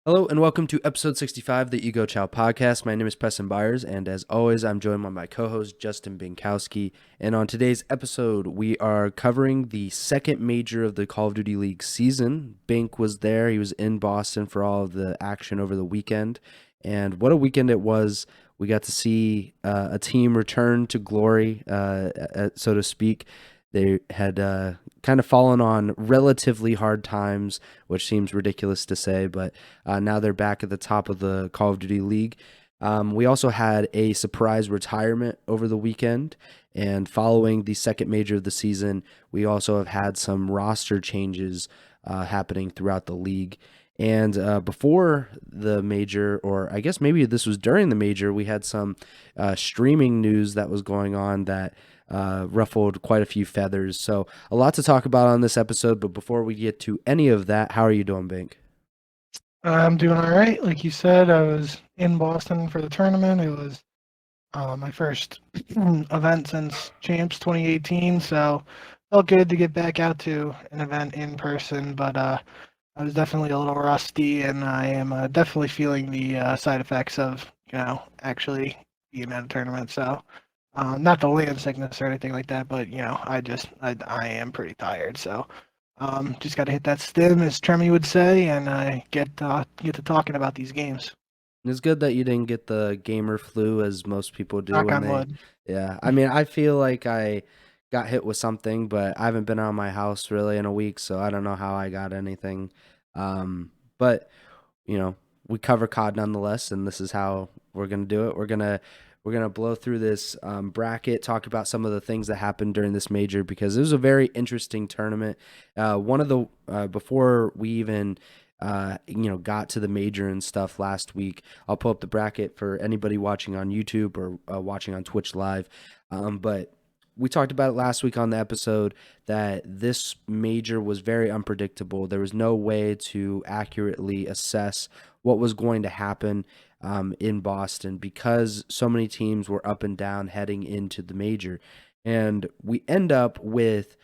Hello and welcome to episode 65 of the Ego Chall Podcast. My name is Preston Byers, and as always, I'm joined by my co-host Justin Binkowski. And on today's episode, we are covering the second major of the Call of Duty League season. Bink was there; he was in Boston for all of the action over the weekend, and what a weekend it was! We got to see a team return to glory, so to speak. They had kind of fallen on relatively hard times, which seems ridiculous to say, but now they're back at the top of the Call of Duty League. We also had a surprise retirement over the weekend, and following the second major of the season, we also have had some roster changes happening throughout the league. And before the major, or I guess maybe this was during the major, we had some streaming news that was going on that ruffled quite a few feathers. So a lot to talk about on this episode. But before we get to any of that, how are you doing, Bink? I'm doing all right. Like you said, I was in Boston for the tournament. It was my first event since Champs 2018, so felt good to get back out to an event in person. But I was definitely a little rusty, and I am definitely feeling the side effects of actually being at a tournament. So not the land sickness or anything like that, but I am pretty tired. So just got to hit that stim, as Tremy would say, and get to talking about these games. It's good that you didn't get the gamer flu as most people do Knock when on they, wood. yeah. I mean, I feel like I got hit with something, but I haven't been out of my house really in a week, so I don't know how I got anything. But you know, we cover COD nonetheless, and this is how we're gonna do it. We're gonna blow through this bracket, talk about some of the things that happened during this major because it was a very interesting tournament. One of the before we even got to the major and stuff last week. I'll pull up the bracket for anybody watching on YouTube or watching on Twitch live. But we talked about it last week on the episode that this major was very unpredictable. There was no way to accurately assess what was going to happen in Boston because so many teams were up and down heading into the major. And we end up with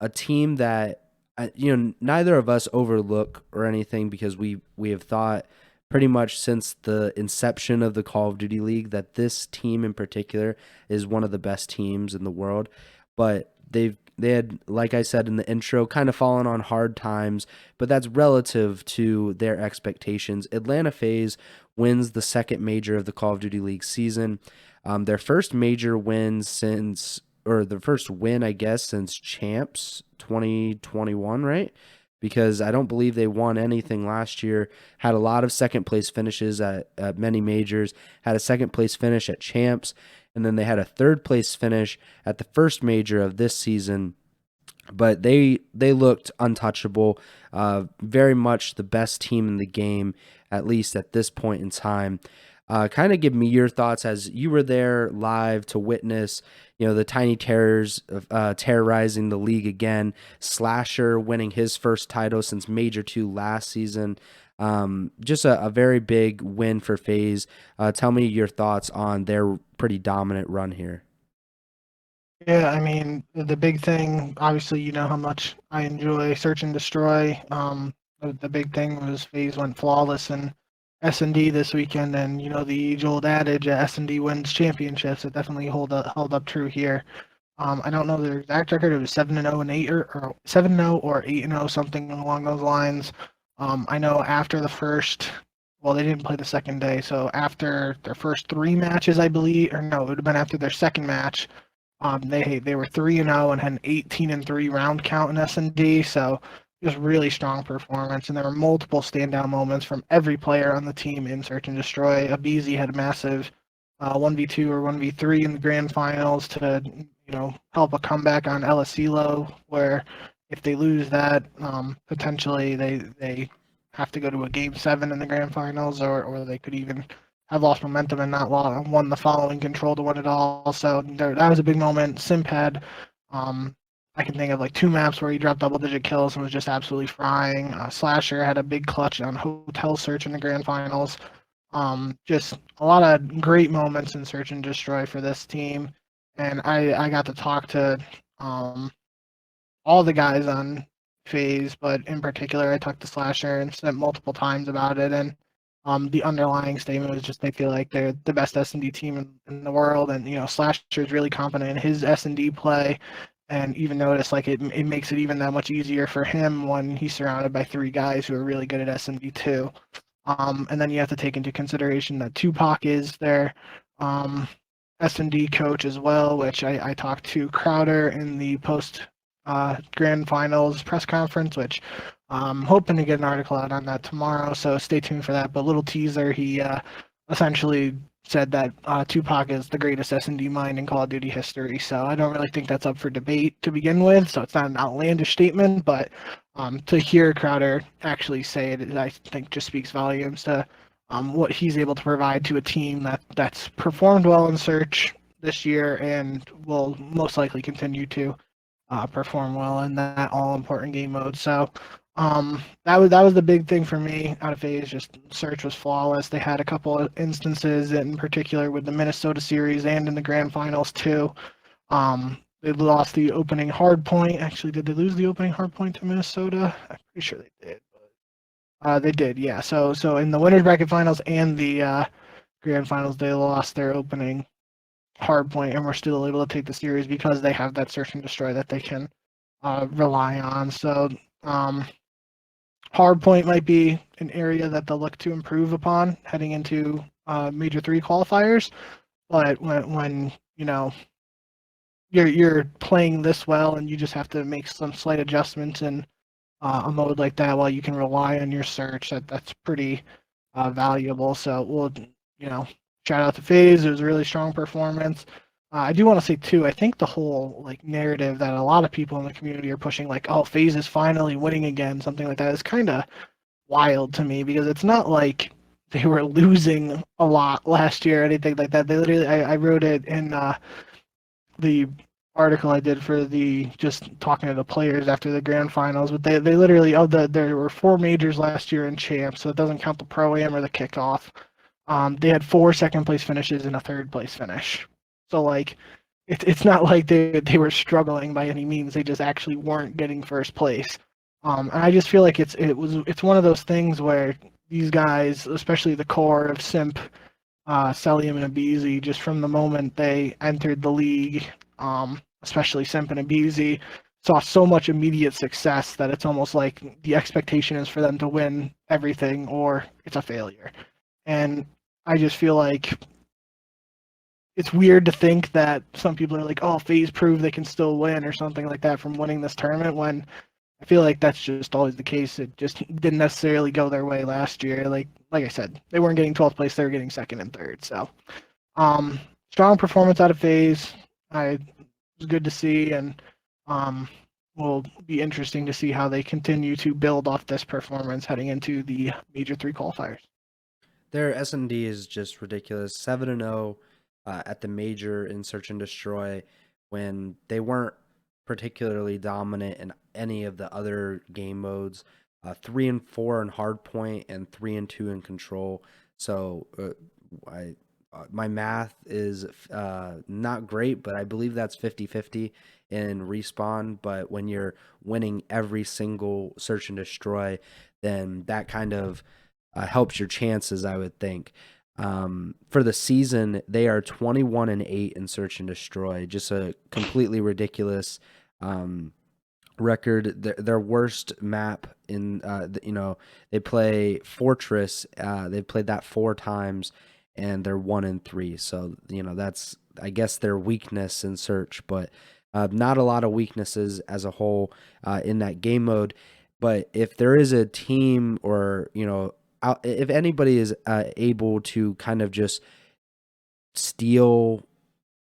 a team that neither of us overlook or anything because we have thought pretty much since the inception of the Call of Duty League that this team in particular is one of the best teams in the world. But they had, like I said in the intro, kind of fallen on hard times, but that's relative to their expectations. Atlanta FaZe wins the second major of the Call of Duty League season. Their first major win since, or the first win, I guess, since Champs 2021, right? Because I don't believe they won anything last year. Had a lot of second place finishes at many majors, had a second place finish at Champs, and then they had a third place finish at the first major of this season. But they looked untouchable, very much the best team in the game, at least at this point in time. Kind of give me your thoughts as you were there live to witness, the Tiny Terrors terrorizing the league again. Slasher winning his first title since Major 2 last season. Just a very big win for FaZe. Tell me your thoughts on their pretty dominant run here. Yeah, I mean, the big thing, obviously, you know how much I enjoy Search and Destroy. The big thing was FaZe went flawless in S&D this weekend, and the age-old adage, S&D wins championships. It definitely held up true here. I don't know the exact record. It was 7-0 and 8, or 7-0 or 8-0, something along those lines. I know after the first, well, they didn't play the second day, so after their first three matches, I believe, or no, it would have been after their second match. They were 3-0 and had an 18-3 round count in S&D, so just really strong performance. And there were multiple standout moments from every player on the team in Search and Destroy. Abizi had a massive 1v2 or 1v3 in the grand finals to help a comeback on LSCLO, where if they lose that, potentially they have to go to a game 7 in the grand finals, or they could even have lost momentum and not won the following control to win it all. So that was a big moment. Simp had, I can think of like two maps where he dropped double-digit kills and was just absolutely frying. Slasher had a big clutch on Hotel Search in the grand finals. Just a lot of great moments in Search and Destroy for this team. And I got to talk to all the guys on FaZe, but in particular, I talked to Slasher and said multiple times about it, and the underlying statement was just they feel like they're the best S&D team in the world, and Slasher is really confident in his S&D play, and even notice like it makes it even that much easier for him when he's surrounded by three guys who are really good at S&D too. And then you have to take into consideration that Tupac is their S&D coach as well, which I talked to Crowder in the post grand finals press conference, which I'm hoping to get an article out on that tomorrow. So stay tuned for that. But little teaser, he essentially said that Tupac is the greatest S&D mind in Call of Duty history. So I don't really think that's up for debate to begin with. So it's not an outlandish statement, but to hear Crowder actually say it, I think just speaks volumes to what he's able to provide to a team that's performed well in Search this year and will most likely continue to perform well in that all important game mode. So that was the big thing for me out of FaZe. Just Search was flawless. They had a couple of instances in particular with the Minnesota series and in the grand finals too. They lost the opening hard point. Actually, did they lose the opening hard point to Minnesota? I'm pretty sure they did. They did, yeah. So in the winners bracket finals and the grand finals, they lost their opening hard point, and we're still able to take the series because they have that search and destroy that they can rely on. So hard point might be an area that they'll look to improve upon heading into Major 3 qualifiers. But when you're playing this well and you just have to make some slight adjustments in a mode like that while you can rely on your search, that's pretty valuable. So we'll shout out to FaZe. It was a really strong performance. I do want to say too, I think the whole like narrative that a lot of people in the community are pushing, like, oh, FaZe is finally winning again, something like that, is kind of wild to me because it's not like they were losing a lot last year or anything like that. They literally, I wrote it in the article I did for the just talking to the players after the grand finals, but they literally there were 4 majors last year in champs, so it doesn't count the pro am or the kickoff. They had 4 second place finishes and a third place finish. So like it's not like they were struggling by any means. They just actually weren't getting first place. And I just feel like it's one of those things where these guys, especially the core of Simp, Celium and Abizi, just from the moment they entered the league, especially Simp and Abizi, saw so much immediate success that it's almost like the expectation is for them to win everything or it's a failure. And I just feel like it's weird to think that some people are like, oh, FaZe proved they can still win or something like that from winning this tournament, when I feel like that's just always the case. It just didn't necessarily go their way last year. Like I said, they weren't getting 12th place, they were getting second and third. So strong performance out of FaZe. It was good to see, and will be interesting to see how they continue to build off this performance heading into the Major 3 qualifiers. Their S&D is just ridiculous. 7-0 at the major in Search and Destroy when they weren't particularly dominant in any of the other game modes. 3-4 in Hardpoint and 3-2 in Control. So my math is not great, but I believe that's 50-50 in Respawn. But when you're winning every single Search and Destroy, then that kind of helps your chances, I would think. For the season, they are 21-8 in Search and Destroy. Just a completely ridiculous record. Their worst map in they play Fortress. They've played that 4 times, and they're 1-3. So that's, I guess, their weakness in Search, but not a lot of weaknesses as a whole in that game mode. But if there is a team, or if anybody is able to kind of just steal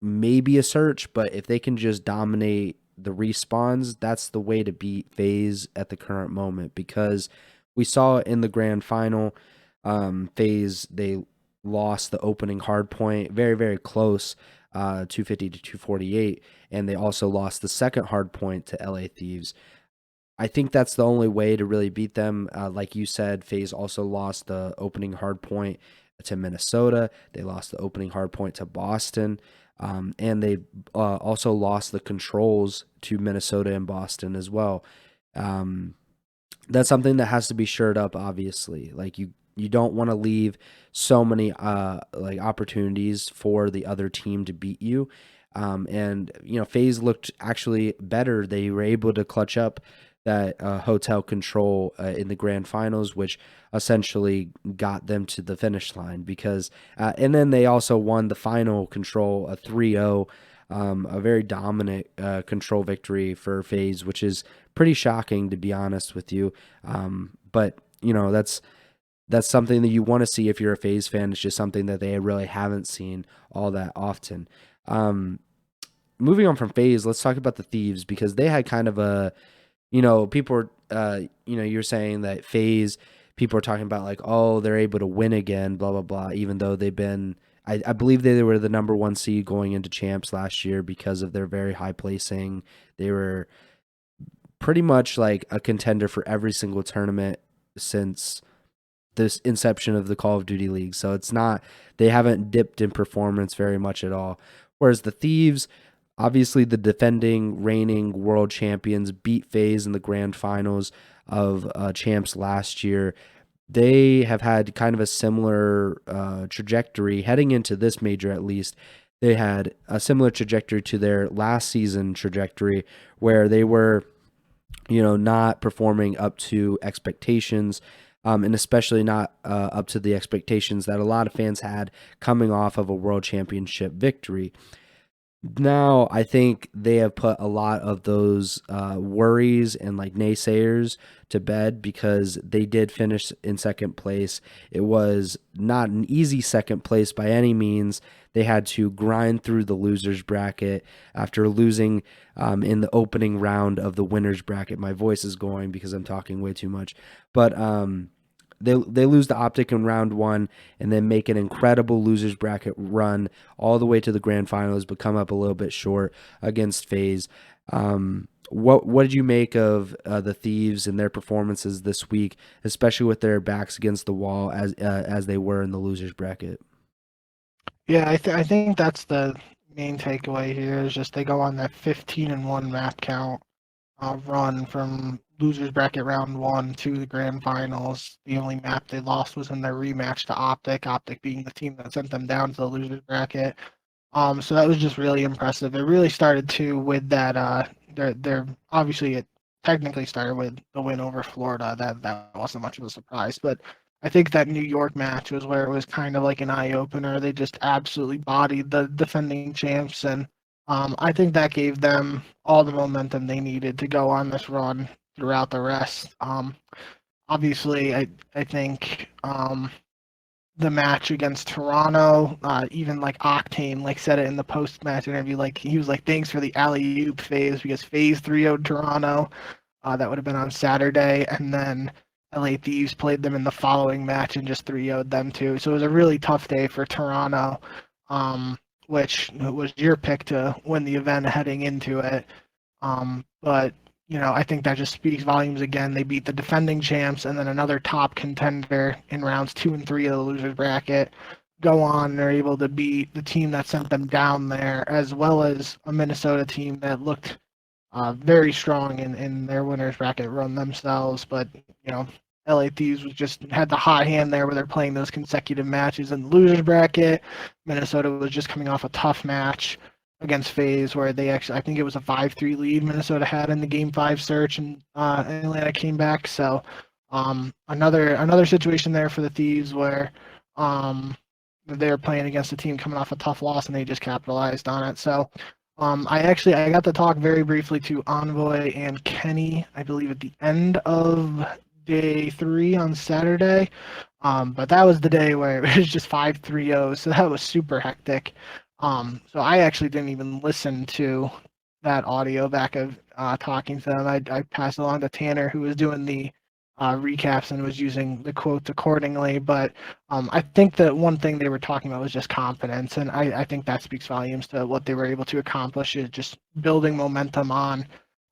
maybe a Search, but if they can just dominate the respawns, that's the way to beat FaZe at the current moment, because we saw in the grand final, FaZe, they lost the opening hard point very, very close, 250 to 248, and they also lost the second hard point to LA Thieves. I think that's the only way to really beat them. Like you said, FaZe also lost the opening hard point to Minnesota. They lost the opening hard point to Boston. And they also lost the controls to Minnesota and Boston as well. that's something that has to be shored up, obviously. Like you don't want to leave so many like opportunities for the other team to beat you. And FaZe looked actually better. They were able to clutch up that hotel control in the grand finals, which essentially got them to the finish line. Because and then they also won the final control, a 3-0, a very dominant control victory for FaZe, which is pretty shocking, to be honest with you. But that's something that you want to see if you're a FaZe fan. It's just something that they really haven't seen all that often. Moving on from FaZe, let's talk about the Thieves, because they had kind of a, people were, you're saying that FaZe, people are talking about like, oh, they're able to win again, blah, blah, blah, even though they've been, I believe they were the number one seed going into champs last year because of their very high placing. They were pretty much like a contender for every single tournament since this inception of the Call of Duty League. So they haven't dipped in performance very much at all. Whereas the Thieves, obviously the defending reigning world champions, beat FaZe in the grand finals of champs last year. They have had kind of a similar trajectory heading into this major, at least. They had a similar trajectory to their last season trajectory, where they were not performing up to expectations, and especially not up to the expectations that a lot of fans had coming off of a world championship victory. Now, I think they have put a lot of those worries and like naysayers to bed, because they did finish in second place. It was not an easy second place by any means. They had to grind through the losers bracket after losing in the opening round of the winners bracket. My voice is going because I'm talking way too much, but they lose the Optic in round one, and then make an incredible losers bracket run all the way to the grand finals, but come up a little bit short against FaZe. What did you make of the Thieves and their performances this week, especially with their backs against the wall as they were in the losers bracket? Yeah, I think that's the main takeaway here is just they go on that 15-1 map count run from losers bracket round one to the grand finals. The only map they lost was in their rematch to Optic, Optic being the team that sent them down to the losers bracket. So that was just really impressive. It really started too with that. They're obviously it technically started with the win over Florida. That wasn't much of a surprise, but I think that New York match was where it was kind of like an eye opener. They just absolutely bodied the defending champs, and I think that gave them all the momentum they needed to go on this run throughout the rest. Obviously, I think the match against Toronto, even like Octane like said it in the post match interview, like he was like, thanks for the alley oop FaZe, because FaZe 3-0'd Toronto. That would have been on Saturday, and then LA Thieves played them in the following match and just 3-0'd them too. So it was a really tough day for Toronto, which was your pick to win the event heading into it. But I think that just speaks volumes again. They beat the defending champs and then another top contender in rounds 2 and 3 of the losers bracket. Go on, they're able to beat the team that sent them down there, as well as a Minnesota team that looked very strong in their winners bracket run themselves. But LA Thieves had the hot hand there where they're playing those consecutive matches in the losers bracket. Minnesota was just coming off a tough match against FaZe, where they actually, I think it was a 5-3 lead Minnesota had in the Game 5 search, and Atlanta came back. So another situation there for the Thieves where they're playing against a team coming off a tough loss, and they just capitalized on it. So I got to talk very briefly to Envoy and Kenny, I believe, at the end of day 3 on Saturday. But that was the day where it was just 5-3-0, so that was super hectic. So I actually didn't even listen to that audio back of talking to them. I passed along to Tanner, who was doing the recaps and was using the quotes accordingly. But I think that one thing they were talking about was just confidence, and I think that speaks volumes to what they were able to accomplish, is just building momentum on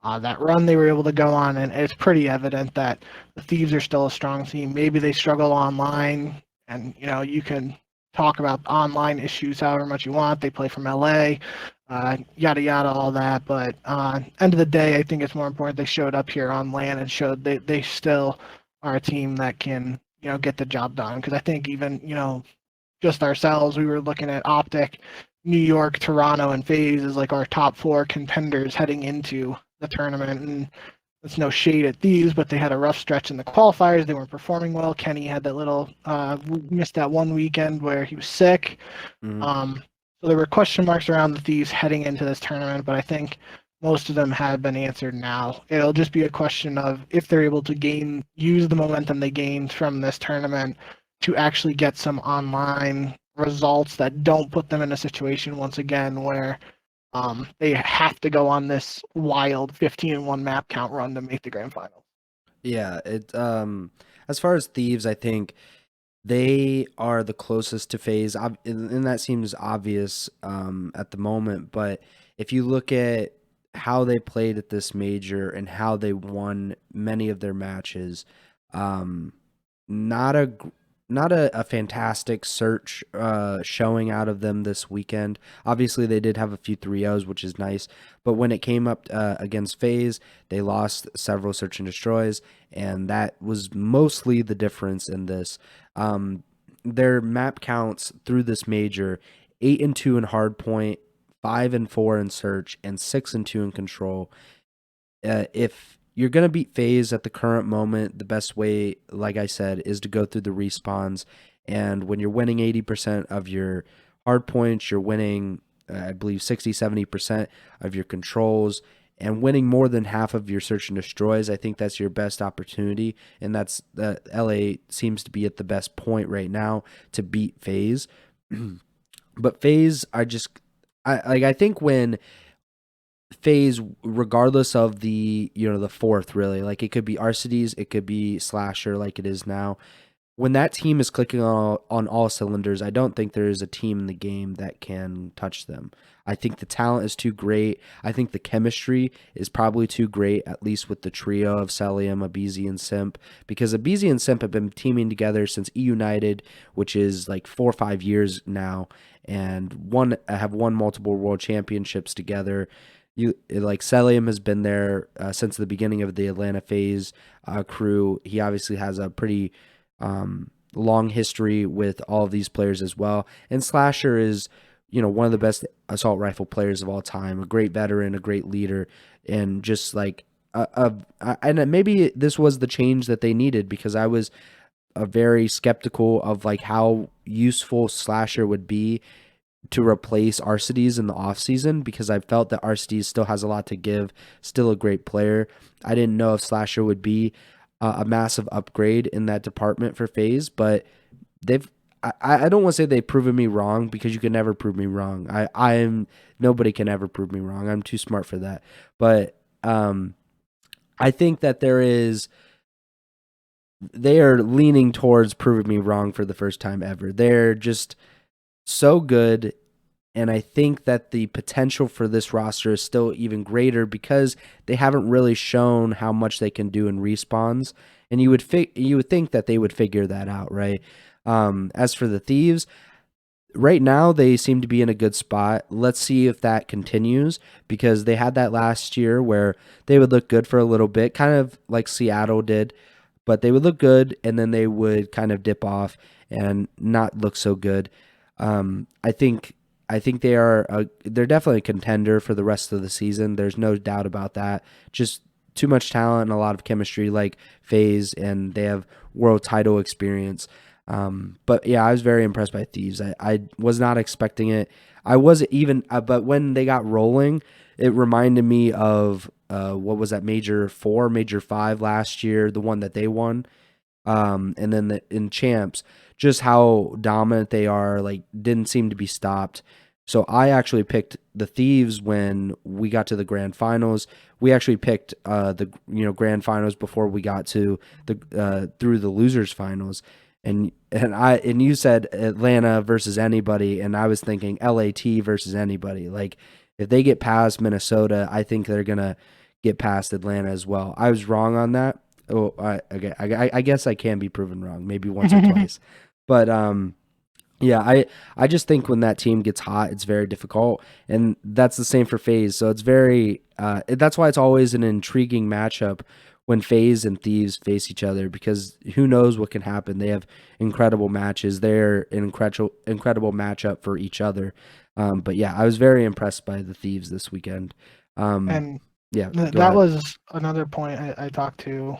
that run they were able to go on. And it's pretty evident that the Thieves are still a strong team. Maybe they struggle online, and you can talk about online issues however much you want. They play from LA. yada yada, all that. But end of the day, I think it's more important they showed up here on land and showed they still are a team that can get the job done. Because I think even just ourselves, we were looking at Optic, New York, Toronto, and FaZe as like our top four contenders heading into the tournament. And it's no shade at these, but they had a rough stretch in the qualifiers. They weren't performing well. Kenny had that little missed that one weekend where he was sick. Mhm. So there were question marks around the Thieves heading into this tournament, but I think most of them have been answered now. It'll just be a question of if they're able to use the momentum they gained from this tournament to actually get some online results that don't put them in a situation once again where they have to go on this wild 15-1 map count run to make the grand final. Yeah, as far as Thieves, I think they are the closest to FaZe, and that seems obvious at the moment. But if you look at how they played at this major and how they won many of their matches, um, not a not a fantastic search showing out of them this weekend. Obviously, they did have a few 3-0s, which is nice. But when it came up against FaZe, they lost several search and destroys, and that was mostly the difference in this. Their map counts through this major: 8-2 in hardpoint, 5-4 in search, and 6-2 in control. If you're going to beat FaZe at the current moment, the best way, like I said, is to go through the respawns. And when you're winning 80% of your hard points, you're winning, I believe, 60-70% of your controls, and winning more than half of your search and destroys. I think that's your best opportunity. And that's LA seems to be at the best point right now to beat FaZe. But FaZe, I think when FaZe, regardless of the fourth, really, like it could be Arcides, it could be Slasher, like it is now. When that team is clicking on all cylinders, I don't think there is a team in the game that can touch them. I think the talent is too great. I think the chemistry is probably too great, at least with the trio of Celium, aBeZy, and Simp, because aBeZy and Simp have been teaming together since E United, which is like 4 or 5 years now, and have won multiple world championships together. Like Celium has been there since the beginning of the Atlanta FaZe crew. He obviously has a pretty long history with all of these players as well. And Slasher is, one of the best assault rifle players of all time, a great veteran, a great leader, and just like and maybe this was the change that they needed, because I was very skeptical of like how useful Slasher would be to replace Arcides in the offseason, because I felt that Arcides still has a lot to give, still a great player. I didn't know if Slasher would be a massive upgrade in that department for FaZe, but they've I don't want to say they've proven me wrong, because you can never prove me wrong. Nobody can ever prove me wrong. I'm too smart for that. But I think that they are leaning towards proving me wrong for the first time ever. They're just so good, and I think that the potential for this roster is still even greater, because they haven't really shown how much they can do in respawns, and you would think that they would figure that out, right? As for the Thieves, right now they seem to be in a good spot. Let's see if that continues, because they had that last year where they would look good for a little bit, kind of like Seattle did, but they would look good and then they would kind of dip off and not look so good. I think they're definitely a contender for the rest of the season. There's no doubt about that. Just too much talent and a lot of chemistry, like FaZe, and they have world title experience. But yeah, I was very impressed by Thieves. I was not expecting it. I wasn't even, but when they got rolling, it reminded me of what was that, Major 4, Major 5 last year, the one that they won. And then in champs, just how dominant they are, like didn't seem to be stopped. So I actually picked the Thieves when we got to the grand finals. We actually picked the grand finals before we got to the through the losers finals. And you said Atlanta versus anybody, and I was thinking LAT versus anybody. Like if they get past Minnesota, I think they're gonna get past Atlanta as well. I was wrong on that. Oh, I guess I can be proven wrong, maybe once or twice. But Yeah, I just think when that team gets hot, it's very difficult, and that's the same for FaZe. So it's very that's why it's always an intriguing matchup when FaZe and Thieves face each other because who knows what can happen. They have incredible matches. They're an incredible matchup for each other. But yeah, I was very impressed by the Thieves this weekend. Um, And yeah, go that ahead. was another point I talked to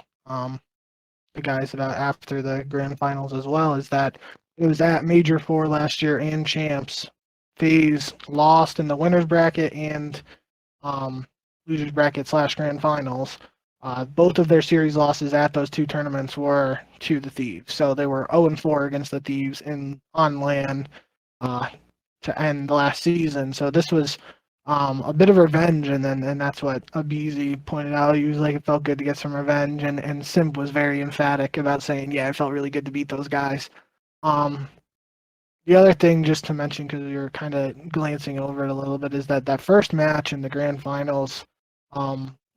the guys about after the grand finals as well, is that it was at Major Four last year and champs. FaZe lost in the winners bracket and um, losers bracket slash grand finals. Both of their series losses at those two tournaments were to the Thieves. So they were 0-4 against the Thieves in on LAN uh, to end the last season. So this was a bit of revenge, and that's what Abizi pointed out. He was like, it felt good to get some revenge, and Simp was very emphatic about saying, yeah, it felt really good to beat those guys. Um, the other thing, just to mention, because we were kind of glancing over it a little bit, is that that first match in the grand finals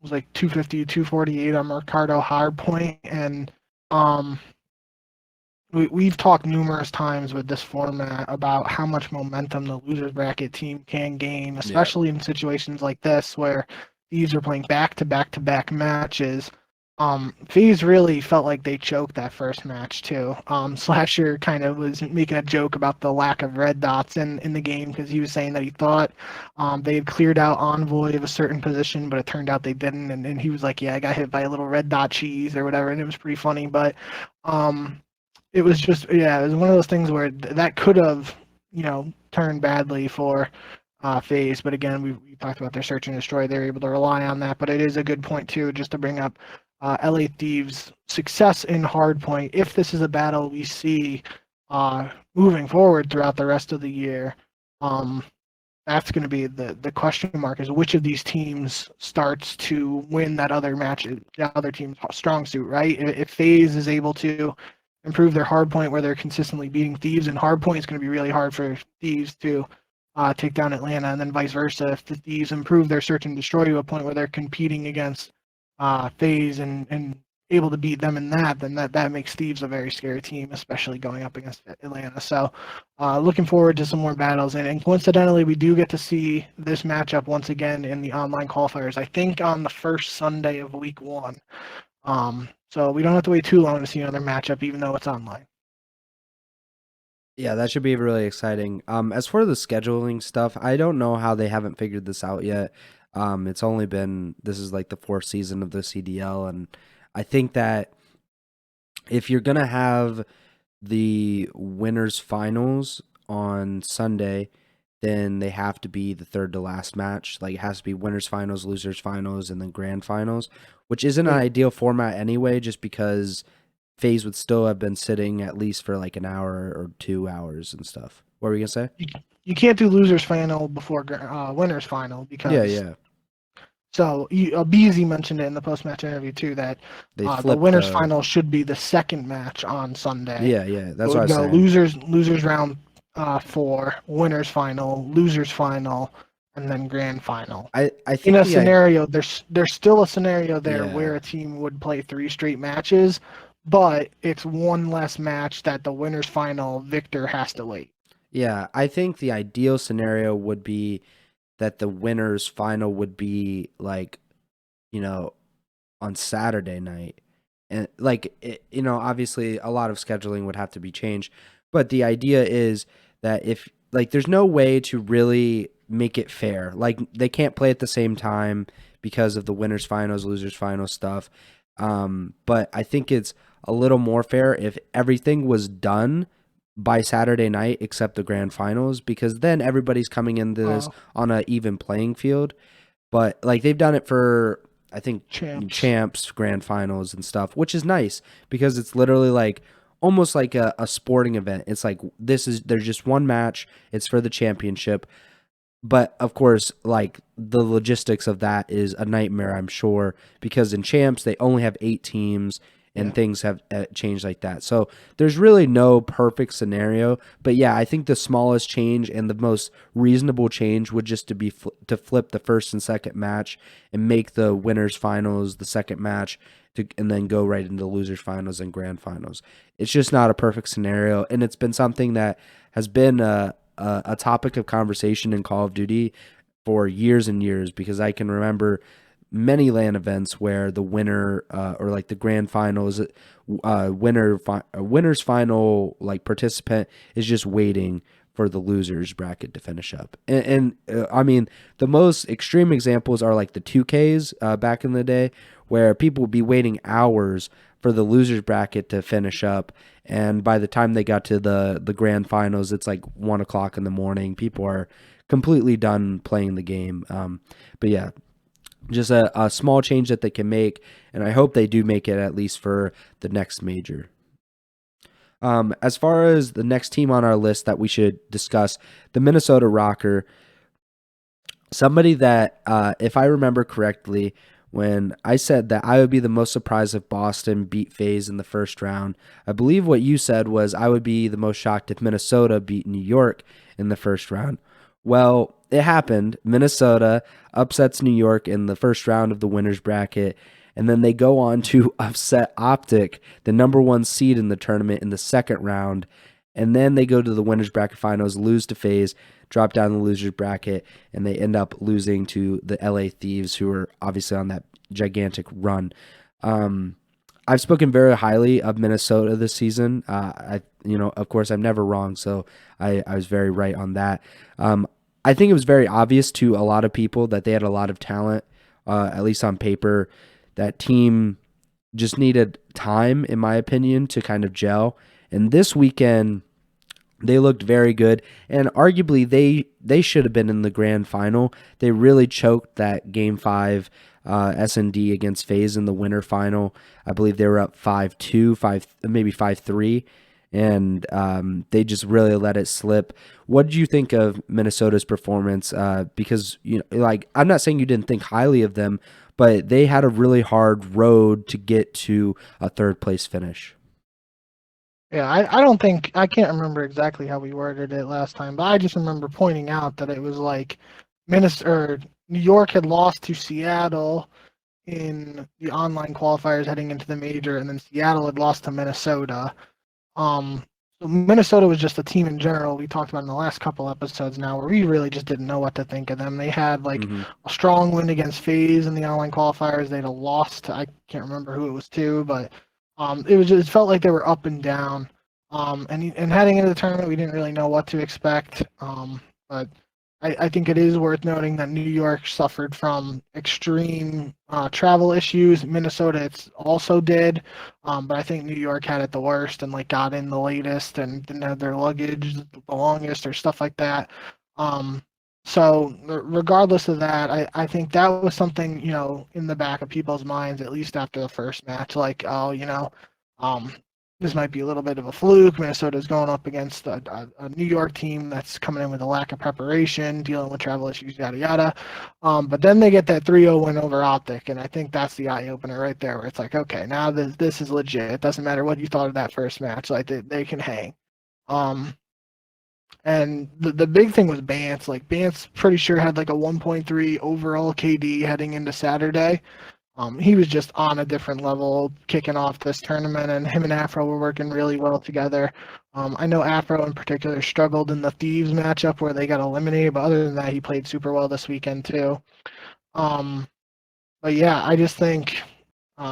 was like 250, 248 on Mercado Hardpoint, and um, we've talked numerous times with this format about how much momentum the losers bracket team can gain, Yeah. especially in situations like this where these are playing back to back to back matches. FaZe really felt like they choked that first match too. Slasher kind of was making a joke about the lack of red dots in the game because he was saying that he thought they had cleared out Envoy of a certain position, but it turned out they didn't. And he was like, "Yeah, I got hit by a little red dot cheese or whatever," and it was pretty funny. But um, it was just, yeah, it was one of those things where that could have, turned badly for FaZe. But again, we talked about their search and destroy. They're able to rely on that. But it is a good point too, just to bring up LA Thieves' success in hardpoint. If this is a battle we see moving forward throughout the rest of the year, um, that's going to be the question mark, is which of these teams starts to win that other match, the other team's strong suit, right? If FaZe is able to improve their hard point where they're consistently beating Thieves, and hard point is going to be really hard for Thieves to take down Atlanta, and then vice versa. If the Thieves improve their search and destroy to a point where they're competing against FaZe and able to beat them in that, then that makes Thieves a very scary team, especially going up against Atlanta. So looking forward to some more battles. And coincidentally, we do get to see this matchup once again in the online qualifiers, I think on the first Sunday of week one. So we don't have to wait too long to see another matchup, even though it's online. Yeah, that should be really exciting. As for the scheduling stuff, I don't know how they haven't figured this out yet. It's only been this is like the fourth season of the CDL, and I think that if you're gonna have the winners finals on Sunday, then they have to be the third to last match. Like it has to be winners finals, losers finals, and then grand finals, which isn't an Wait, ideal format anyway, just because FaZe would still have been sitting at least for like an hour or 2 hours and stuff. What were you gonna say? you, you can't do losers final before winners final Yeah, because yeah. Beasy mentioned it in the post match interview too, that They the flipped winners the. final should be the second match on Sunday. Yeah, yeah. It That's what I would was go saying. losers round four, winners final, losers final, and then grand final. I In think a the I. scenario, there's still a scenario there Yeah, where a team would play three straight matches, but it's one less match that the winners final victor has to wait. yeah. I think the ideal scenario would be that the winners final would be like you know on Saturday night. And like obviously a lot of scheduling would have to be changed, but the idea is that if like there's no way to really make it fair. Like they can't play at the same time because of the winners finals, losers finals stuff. But I think it's a little more fair if everything was done by Saturday night except the grand finals because then everybody's coming into this Uh, on an even playing field. But like they've done it for I think Champs. champs, grand finals and stuff, which is nice because it's literally like almost like a sporting event. It's like there's just one match, it's for the championship. But of course, like the logistics of that is a nightmare, I'm sure, because in champs they only have 8 teams and things have changed like that. So there's really no perfect scenario, but yeah, I think the smallest change and the most reasonable change would just to be to flip the first and second match and make the winners finals the second match and then go right into the losers finals and grand finals. It's just not a perfect scenario, and it's been something that has been a topic of conversation in Call of Duty for years and years, because I can remember many LAN events where the winner or like the grand finals winners final like participant is just waiting for the losers bracket to finish up. And I mean, the most extreme examples are like the 2Ks back in the day, where people would be waiting hours for the losers bracket to finish up, and by the time they got to the grand finals, it's like 1 o'clock in the morning. People are completely done playing the game. But yeah, just a small change that they can make, and I hope they do make it at least for the next major. As far as the next team on our list that we should discuss, the Minnesota Rocker, somebody that, if I remember correctly, when I said that I would be the most surprised if Boston beat FaZe in the first round, I believe what you said was I would be the most shocked if Minnesota beat New York in the first round. Well, it happened. Minnesota upsets New York in the first round of the winners bracket, and then they go on to upset Optic, the number one seed in the tournament, in the second round. And then they go to the winners bracket finals, lose to FaZe, drop down the losers bracket, and they end up losing to the LA Thieves, who are obviously on that gigantic run. I've spoken very highly of Minnesota this season. Of course, I'm never wrong, so I was very right on that. I think it was very obvious to a lot of people that they had a lot of talent, at least on paper. That team just needed time, in my opinion, to kind of gel. And this weekend, they looked very good, and arguably they should have been in the grand final. They really choked that Game 5 S&D against FaZe in the winter final. I believe they were up 5-2, maybe 5-3, and they just really let it slip. What did you think of Minnesota's performance? Because I'm not saying you didn't think highly of them, but they had a really hard road to get to a third place finish. Yeah, I can't remember exactly how we worded it last time, but I just remember pointing out that it was like New York had lost to Seattle in the online qualifiers heading into the major, and then Seattle had lost to Minnesota. So Minnesota was just a team in general we talked about in the last couple episodes now, where we really just didn't know what to think of them. They had like a strong win against FaZe in the online qualifiers. They'd lost to, I can't remember who it was to, but it felt like they were up and down. And heading into the tournament, we didn't really know what to expect. But I think it is worth noting that New York suffered from extreme travel issues. Minnesota also did, but I think New York had it the worst and like got in the latest and didn't have their luggage the longest or stuff like that. So regardless of that, I think that was something, in the back of people's minds, at least after the first match, like, oh, this might be a little bit of a fluke. Minnesota's going up against a New York team that's coming in with a lack of preparation, dealing with travel issues, yada, yada. But then they get that 3-0 win over Optic, and I think that's the eye-opener right there, where it's like, okay, now this is legit. It doesn't matter what you thought of that first match. Like, they can hang. And the big thing was Bance. Like, Bance pretty sure had like a 1.3 overall KD heading into Saturday. He was just on a different level kicking off this tournament, and him and Afro were working really well together. I know Afro in particular struggled in the Thieves matchup where they got eliminated, but other than that, he played super well this weekend too. But yeah, I just think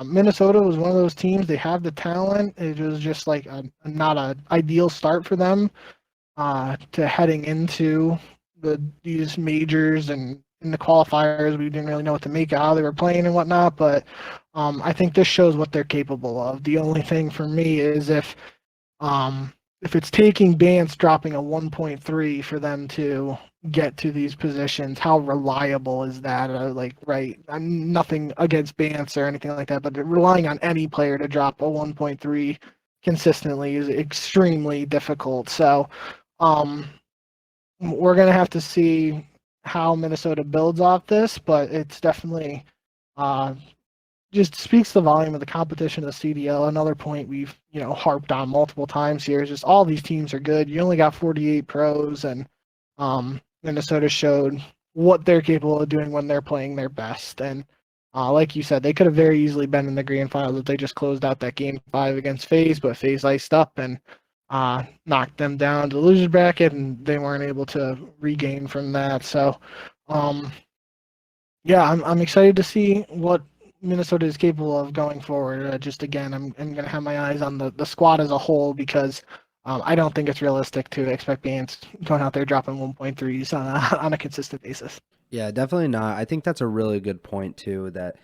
Minnesota was one of those teams. They have the talent. It was just like not an ideal start for them to heading into these majors, and in the qualifiers, we didn't really know what to make of how they were playing and whatnot. But I think this shows what they're capable of. The only thing for me is if it's taking Bance dropping a 1.3 for them to get to these positions, how reliable is that? I'm nothing against Bance or anything like that, but relying on any player to drop a 1.3 consistently is extremely difficult. So we're going to have to see how Minnesota builds off this, but it's definitely just speaks the volume of the competition of the CDL. Another point we've harped on multiple times here is just all these teams are good. You only got 48 pros, and Minnesota showed what they're capable of doing when they're playing their best. And like you said, they could have very easily been in the grand final if they just closed out that game 5 against FaZe, but FaZe iced up and knocked them down to the losers bracket, and they weren't able to regain from that. So, yeah, I'm excited to see what Minnesota is capable of going forward. Just again, I'm going to have my eyes on the squad as a whole because I don't think it's realistic to expect bands going out there dropping 1.3s on a consistent basis. Yeah, definitely not. I think that's a really good point too, that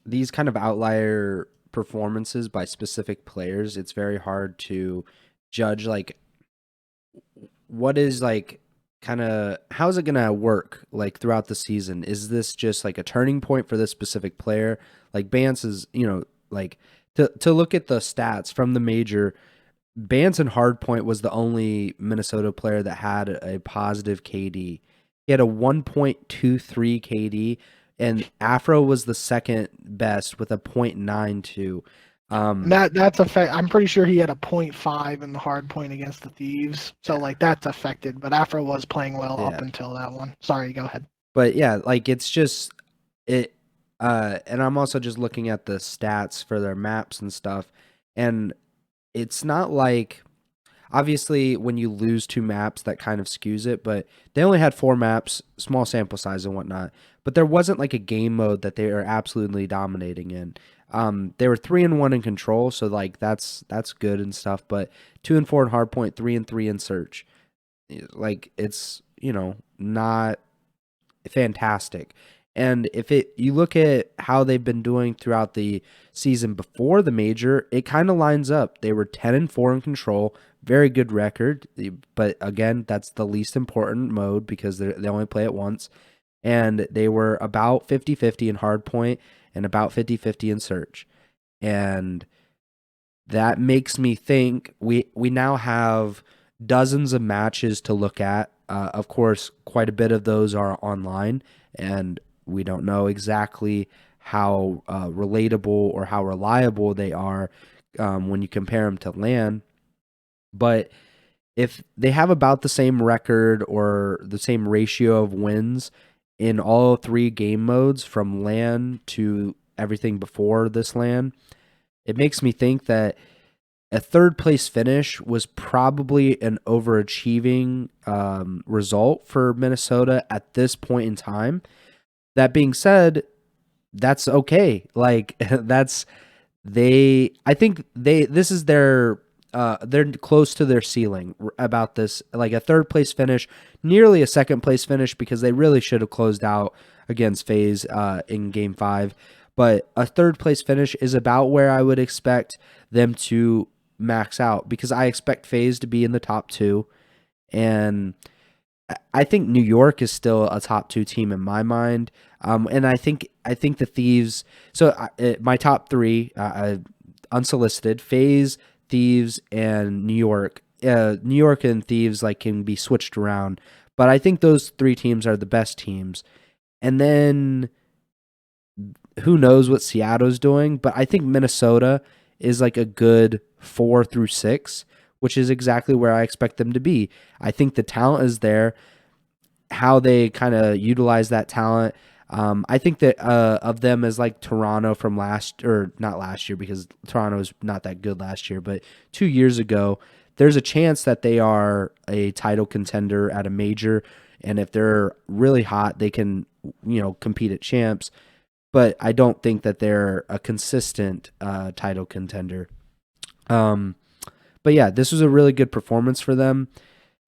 these kind of outlier performances by specific players, it's very hard to judge like what is like kind of how's it gonna work like throughout the season. Is this just like a turning point for this specific player? Like Bance is, like to look at the stats from the major, Bance and Hardpoint was the only Minnesota player that had a positive KD. He had a 1.23 KD, and Afro was the second best with a 0.92. That's affect. I'm pretty sure he had a 0.5 in the hard point against the Thieves, so like that's affected. But Afro was playing well up until that one. Sorry, go ahead. But yeah, like it's just it. And I'm also just looking at the stats for their maps and stuff, and it's not like obviously when you lose 2 maps that kind of skews it, but they only had 4 maps, small sample size and whatnot. But there wasn't like a game mode that they are absolutely dominating in. They were 3-1 in control, so like that's good and stuff. But 2-4 in hardpoint, 3-3 in search. Like it's not fantastic. And if you look at how they've been doing throughout the season before the major, it kind of lines up. They were 10-4 in control, very good record. But again, that's the least important mode because they only play it once. And they were about 50-50 in hardpoint and about 50-50 in search. And that makes me think we now have dozens of matches to look at. Of course, quite a bit of those are online, and we don't know exactly how relatable or how reliable they are when you compare them to LAN. But if they have about the same record or the same ratio of wins in all 3 game modes from LAN to everything before this LAN, it makes me think that a 3rd place finish was probably an overachieving result for Minnesota at this point in time. That being said, that's okay. Like I think this is they're close to their ceiling about this, like a 3rd place finish, nearly a 2nd place finish because they really should have closed out against FaZe in game 5. But a 3rd place finish is about where I would expect them to max out because I expect FaZe to be in the top 2. And I think New York is still a top 2 team in my mind. And I think the Thieves, so my top 3, unsolicited, FaZe, Thieves, and New York. New York and Thieves like can be switched around. But I think those 3 teams are the best teams. And then who knows what Seattle's doing, but I think Minnesota is like a good 4 through 6, which is exactly where I expect them to be. I think the talent is there. How they kind of utilize that talent, I think that of them is like Toronto from not last year because Toronto was not that good last year, but 2 years ago. There's a chance that they are a title contender at a major, and if they're really hot, they can compete at champs. But I don't think that they're a consistent title contender. But yeah, this was a really good performance for them.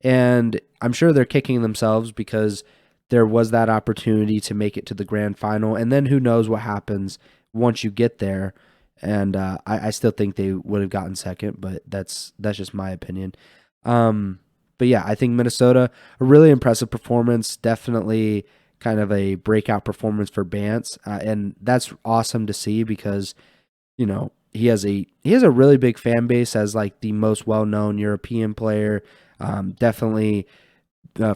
And I'm sure they're kicking themselves because there was that opportunity to make it to the grand final. And then who knows what happens once you get there. And I still think they would have gotten second, but that's just my opinion. But yeah, I think Minnesota, a really impressive performance, definitely kind of a breakout performance for Bance. And that's awesome to see because, he has a really big fan base as like the most well-known European player. Definitely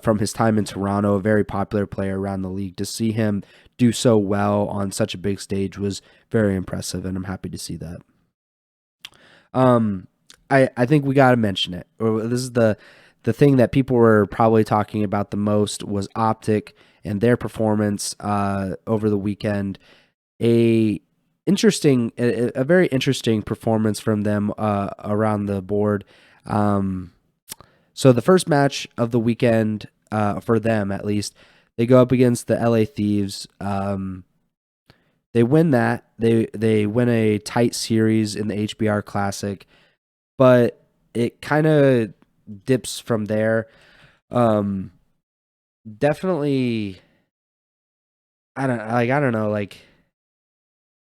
from his time in Toronto, a very popular player around the league. To see him do so well on such a big stage was very impressive, and I'm happy to see that. Um, I think we got to mention it. This is the thing that people were probably talking about the most was Optic and their performance over the weekend. A a very interesting performance from them around the board. So the first match of the weekend, for them at least, they go up against the LA Thieves. They win that. They win a tight series in the HBR Classic, but it kind of dips from there. Um, Definitely, I don't know, like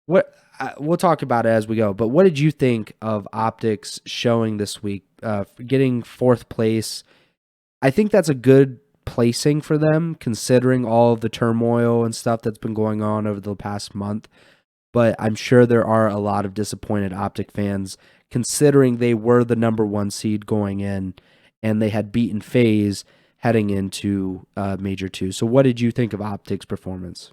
what we'll talk about it as we go. But what did you think of Optics showing this week, getting fourth place? I think that's a good placing for them, considering all of the turmoil and stuff that's been going on over the past month. But I'm sure there are a lot of disappointed Optic fans, considering they were the number one seed going in, and they had beaten FaZe heading into Major 2. So what did you think of Optic's performance?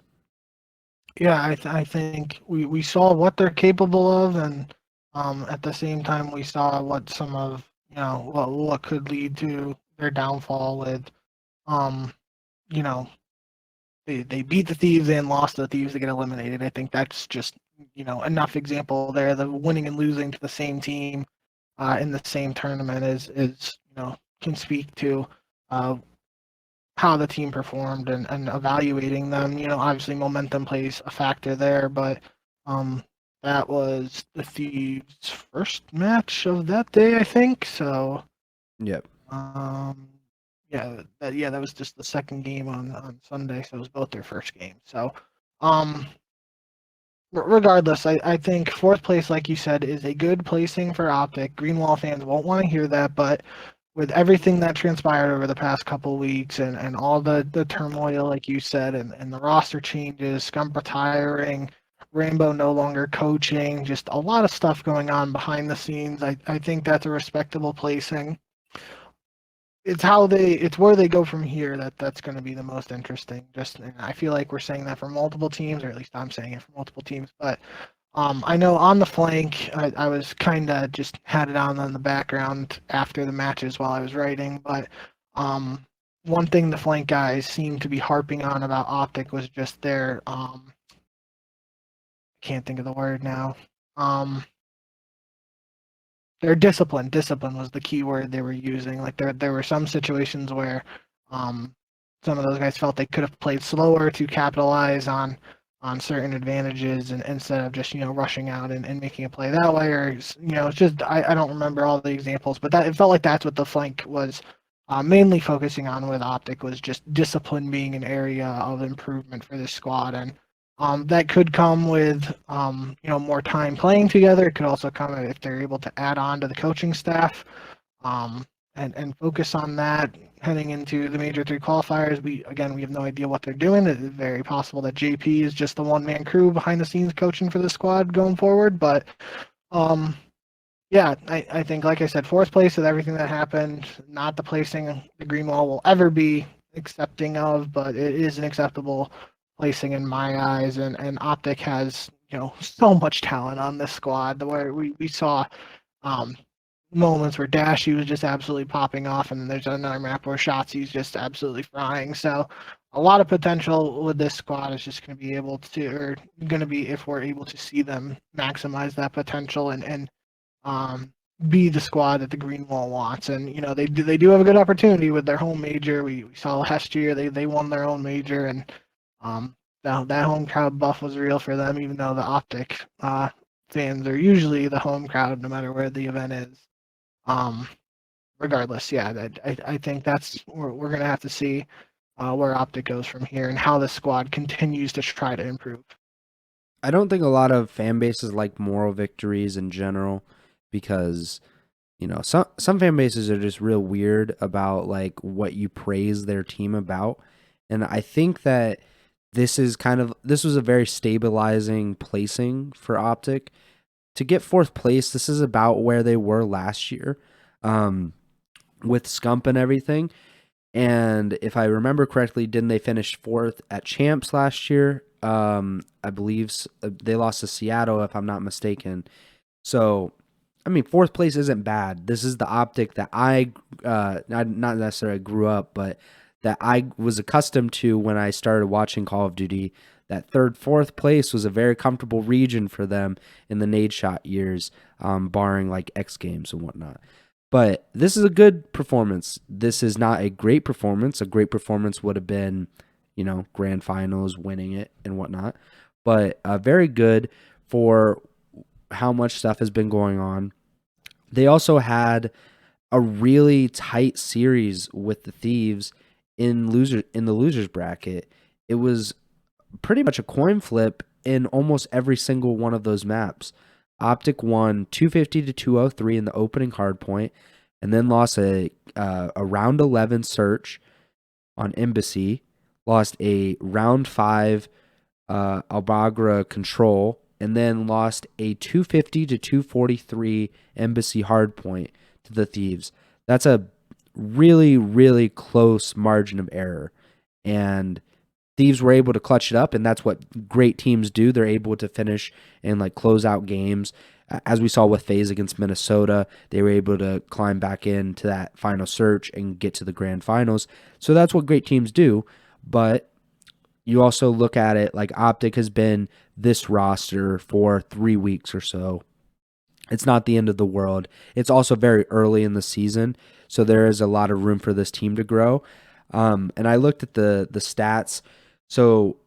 Yeah, I think we saw what they're capable of, and at the same time we saw what some of what could lead to their downfall with um you know they beat the Thieves and lost to the Thieves to get eliminated. I think that's just enough example there. The winning and losing to the same team in the same tournament is can speak to uh, how the team performed and evaluating them. Obviously momentum plays a factor there, but um, that was the Thieves' first match of that day, I think. So, Yep. um, that was just the second game on Sunday, so it was both their first games. So, um, regardless, I think fourth place, like you said, is a good placing for Optic. Greenwall fans won't want to hear that, but with everything that transpired over the past couple weeks and all the turmoil, like you said, and the roster changes, Scump retiring, Rainbow no longer coaching, just a lot of stuff going on behind the scenes, I think that's a respectable placing. It's where they go from here that's going to be the most interesting. Just and I feel like we're saying that for multiple teams, or at least I'm saying it for multiple teams. But I know on the flank, I was kind of just had it on in the background after the matches while I was writing. But one thing the flank guys seemed to be harping on about Optic was just their can't think of the word now. Um, their discipline. Discipline was the key word they were using. Like there were some situations where um, some of those guys felt they could have played slower to capitalize on certain advantages and instead of just rushing out and making a play that way, or it's just I don't remember all the examples, but that it felt like that's what the flank was mainly focusing on with Optic, was just discipline being an area of improvement for this squad. And that could come with more time playing together. It could also come if they're able to add on to the coaching staff um, and focus on that heading into the Major 3 qualifiers. We have no idea what they're doing. It's very possible that JP is just the one-man crew behind the scenes coaching for the squad going forward. But um, yeah, I think, like I said, fourth place with everything that happened, not the placing the Greenwall will ever be accepting of, but it is an acceptable placing in my eyes. And Optic has, so much talent on this squad. The way we saw um, moments where Dashy was just absolutely popping off, and then there's another map where Shotzi's just absolutely frying. So a lot of potential with this squad is just going to be able to, or going to be if we're able to see them maximize that potential and um, be the squad that the Green Wall wants. And they do have a good opportunity with their home major. We saw last year they won their own major, and that home crowd buff was real for them. Even though the Optic fans are usually the home crowd, no matter where the event is. Um, Regardless, yeah, I think that's we're gonna have to see where Optic goes from here and how the squad continues to try to improve. I don't think a lot of fan bases like moral victories in general because some fan bases are just real weird about like what you praise their team about. And I think that this was a very stabilizing placing for Optic. To get fourth place, this is about where they were last year, with Scump and everything. And if I remember correctly, didn't they finish fourth at champs last year? I believe they lost to Seattle, if I'm not mistaken. So, I mean, fourth place isn't bad. This is the optic that I not necessarily grew up, but that I was accustomed to when I started watching Call of Duty. That third, fourth place was a very comfortable region for them in the nade shot years, barring like X Games and whatnot. But this is a good performance. This is not a great performance. A great performance would have been, grand finals, winning it and whatnot. But very good for how much stuff has been going on. They also had a really tight series with the Thieves in the losers bracket. It was pretty much a coin flip in almost every single one of those maps. Optic won 250 to 203 in the opening hardpoint, and then lost a round 11 search on Embassy, lost a round 5 Albagra control, and then lost a 250 to 243 Embassy hardpoint to the Thieves. That's a really, really close margin of error. And Thieves were able to clutch it up, and that's what great teams do. They're able to finish and like close out games. As we saw with FaZe against Minnesota, they were able to climb back into that final search and get to the grand finals. So that's what great teams do. But you also look at it like Optic has been this roster for 3 weeks or so. It's not the end of the world. It's also very early in the season, so there is a lot of room for this team to grow. And I looked at the stats. So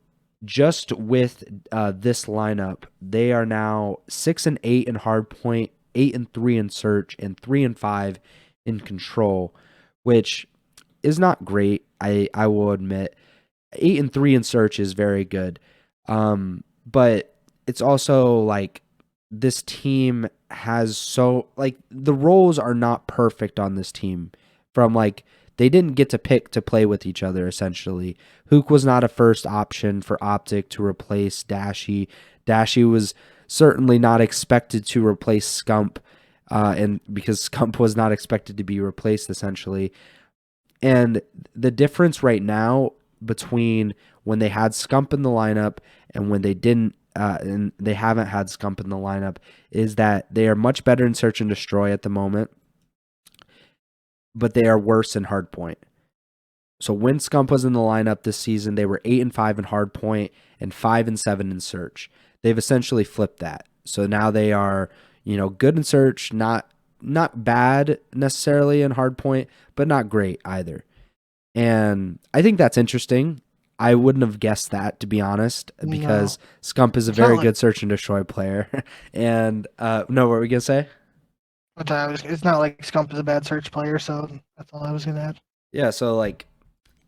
just with this lineup, they are now 6-8 in hardpoint, 8-3 in search, and 3-5 in control, which is not great. I will admit. 8-3 in search is very good. But it's also like this team has the roles are not perfect on this team. From like they didn't get to pick to play with each other essentially. Hook was not a first option for Optic to replace Dashy. Dashy was certainly not expected to replace Scump, and because Scump was not expected to be replaced essentially. And the difference right now between when they had Scump in the lineup and when they didn't, and they haven't had Scump in the lineup, is that they are much better in search and destroy at the moment, but they are worse in hardpoint. So when Scump was in the lineup this season, they were 8-5 in hardpoint and 5-7 in search. They've essentially flipped that. So now they are, good in search, not bad necessarily in hardpoint, but not great either. And I think that's interesting. I wouldn't have guessed that, to be honest, because Scump is a very good search and destroy player. And no, what were we gonna say? It's not like Scump is a bad search player, so that's all I was gonna add. Yeah, so like,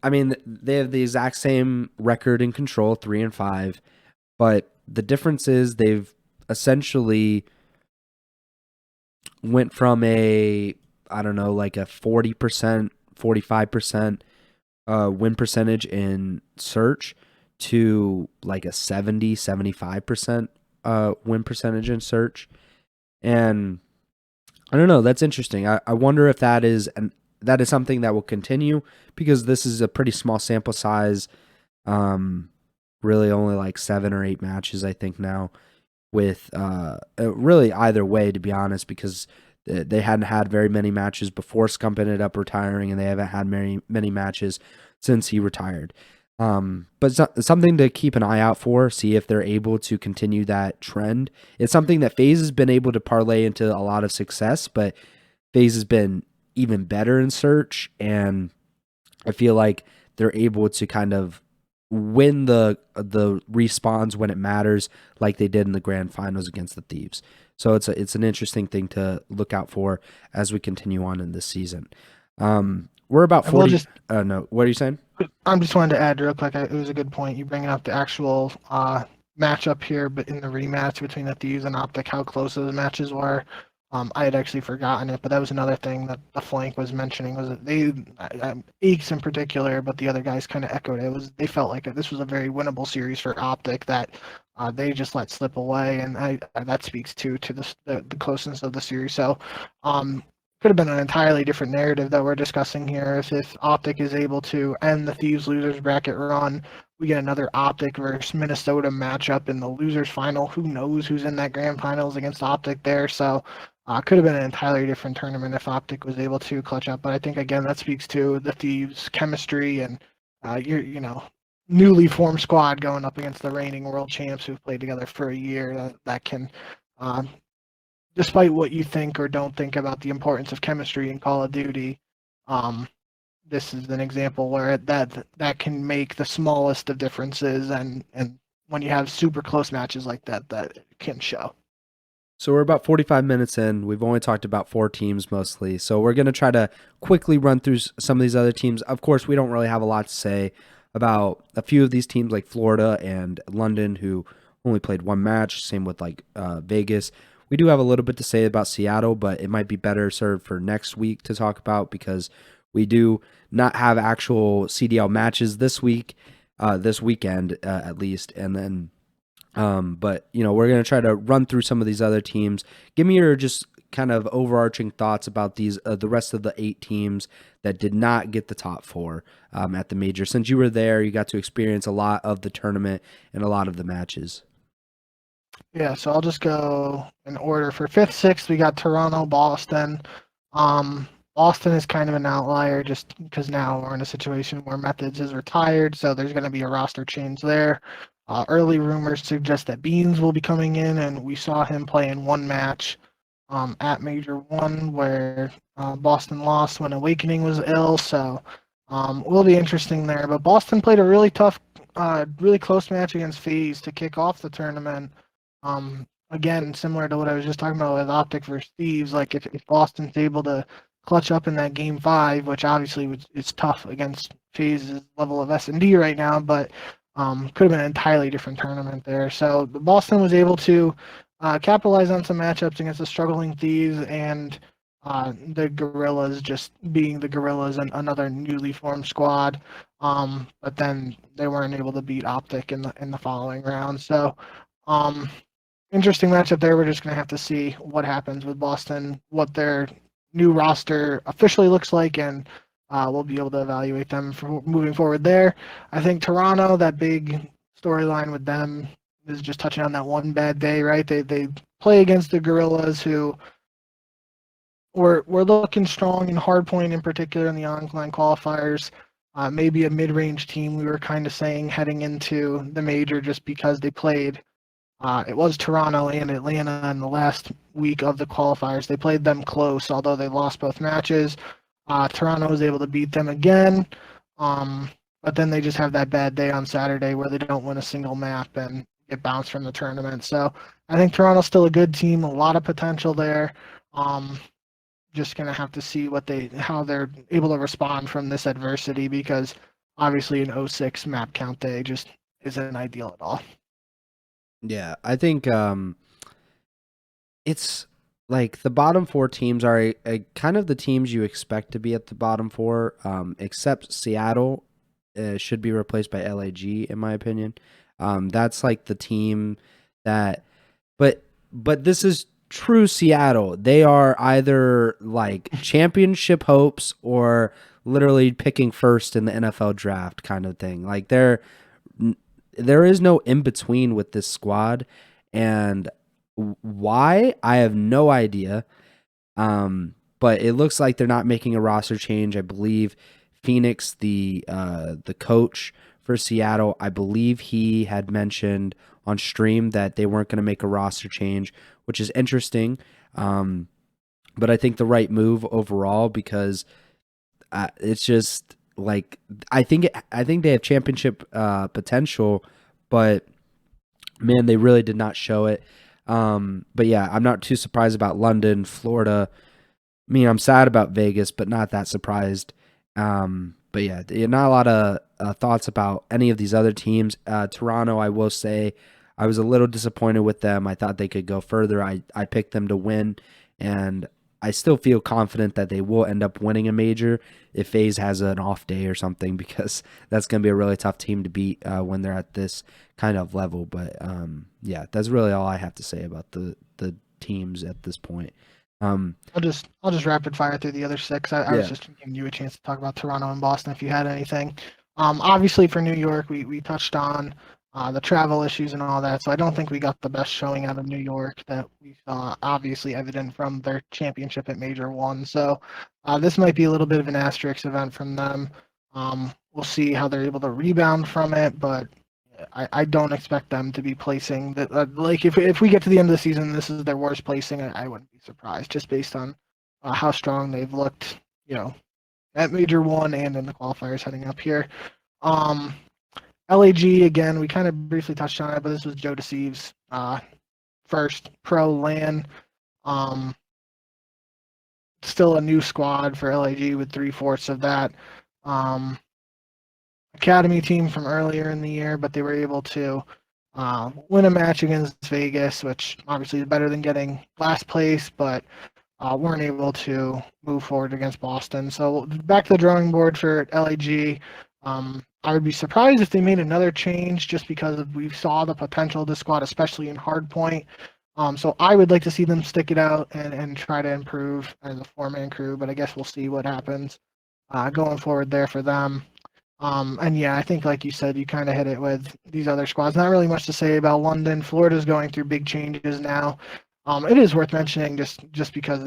I mean, they have the exact same record in control, 3-5, but the difference is they've essentially went from a 40%, 45% win percentage in search to like a 70-75% win percentage in search. And I don't know, that's interesting. I wonder if that is something that will continue, because this is a pretty small sample size. Really only like 7 or 8 matches, I think, now, with really either way, to be honest, because they hadn't had very many matches before Scump ended up retiring, and they haven't had many matches since he retired. But something to keep an eye out for, see if they're able to continue that trend. It's something that FaZe has been able to parlay into a lot of success, but FaZe has been even better in search, and I feel like they're able to kind of win the respawns when it matters, like they did in the grand finals against the Thieves. So it's an interesting thing to look out for as we continue on in this season. We're about 40. No, what are you saying? I'm just wanted to add real quick. It was a good point. You bringing up the actual matchup here, but in the rematch between the Thieves and Optic, how close those matches were. I had actually forgotten it, but that was another thing that the flank was mentioning, was that they, Eeks in particular, but the other guys kind of echoed it. They felt like this was a very winnable series for Optic that they just let slip away, and that speaks to the closeness of the series. So could have been an entirely different narrative that we're discussing here. If Optic is able to end the Thieves losers bracket run, we get another Optic versus Minnesota matchup in the losers final. Who knows who's in that grand finals against Optic there? So could have been an entirely different tournament if Optic was able to clutch up. But I think again that speaks to the Thieves' chemistry and newly formed squad going up against the reigning world champs who've played together for a year. That can despite what you think or don't think about the importance of chemistry in Call of Duty, this is an example where that can make the smallest of differences, and when you have super close matches like that, that can show. So we're about 45 minutes in. We've only talked about 4 teams mostly. So we're going to try to quickly run through some of these other teams. Of course, we don't really have a lot to say about a few of these teams like Florida and London, who only played one match. Same with like Vegas. We do have a little bit to say about Seattle, but it might be better served for next week to talk about because we do not have actual CDL matches this week, this weekend at least. And then but we're going to try to run through some of these other teams. Give me your just kind of overarching thoughts about these the rest of the 8 teams that did not get the top 4 at the major. Since you were there, you got to experience a lot of the tournament and a lot of the matches. Yeah, so I'll just go in order. For 5th, 6th, we got Toronto, Boston. Boston is kind of an outlier just because now we're in a situation where Methods is retired, so there's going to be a roster change there. Early rumors suggest that Beans will be coming in, and we saw him play in one match at Major 1 where Boston lost when Awakening was ill, so will be interesting there. But Boston played a really tough, really close match against FaZe to kick off the tournament. Again, similar to what I was just talking about with Optic versus Thieves, like if Boston's able to clutch up in that game 5, which obviously it's tough against FaZe's level of S&D right now, but could have been an entirely different tournament there. So Boston was able to capitalize on some matchups against the struggling Thieves and the Gorillas just being the Gorillas and another newly formed squad. But then they weren't able to beat Optic in the following round. So interesting matchup there. We're just going to have to see what happens with Boston, what their new roster officially looks like, and we'll be able to evaluate them for moving forward there. I think Toronto, that big storyline with them is just touching on that one bad day, right? They play against the Gorillas, who were looking strong in Hardpoint in particular in the online qualifiers. Maybe a mid-range team, we were kind of saying heading into the major just because they played. It was Toronto and Atlanta in the last week of the qualifiers. They played them close, although they lost both matches. Toronto was able to beat them again, but then they just have that bad day on Saturday where they don't win a single map and get bounced from the tournament. So I think Toronto's still a good team, a lot of potential there. Just gonna have to see how they're able to respond from this adversity, because obviously an 06 map count day just isn't ideal at all. Yeah, I think it's like the bottom 4 teams are kind of the teams you expect to be at the bottom 4, except Seattle should be replaced by LAG, in my opinion. That's like the team that, but this is true Seattle. They are either like championship hopes or literally picking first in the NFL draft kind of thing. Like there is no in between with this squad, and why I have no idea. But it looks like they're not making a roster change. I believe Phoenix, the coach for Seattle, I believe he had mentioned on stream that they weren't going to make a roster change, which is interesting. But I think the right move overall, because it's just like I think they have championship potential, but man, they really did not show it. But yeah, I'm not too surprised about London, Florida. I mean, I'm sad about Vegas, but not that surprised. But yeah, not a lot of thoughts about any of these other teams. Toronto, I will say, I was a little disappointed with them. I thought they could go further. I picked them to win, and I still feel confident that they will end up winning a major if FaZe has an off day or something, because that's going to be a really tough team to beat when they're at this kind of level. But yeah, that's really all I have to say about the teams at this point. I'll just rapid fire through the other six. I was Yeah. just giving you a chance to talk about Toronto and Boston if you had anything. Obviously for New York, we touched on the travel issues and all that, so I don't think we got the best showing out of New York that we saw obviously evident from their championship at Major One. So this might be a little bit of an asterisk event from them. We'll see how they're able to rebound from it, but I don't expect them to be placing that. Like if we get to the end of the season, this is their worst placing. I wouldn't be surprised just based on how strong they've looked. At Major One and in the qualifiers heading up here. Um, LAG again, we kind of briefly touched on it, but this was Joe DeCeve's first pro LAN. Um, Still a new squad for LAG with 3/4 of that. Um, Academy team from earlier in the year, but they were able to win a match against Vegas, which obviously is better than getting last place, but weren't able to move forward against Boston. So back to the drawing board for LAG. I would be surprised if they made another change just because we saw the potential of the squad, especially in hardpoint. So I would like to see them stick it out and try to improve as a four-man crew, but I guess we'll see what happens going forward there for them. And yeah, I think like you said, you kind of hit it with these other squads. Not really much to say about London. Florida's going through big changes now. It is worth mentioning just because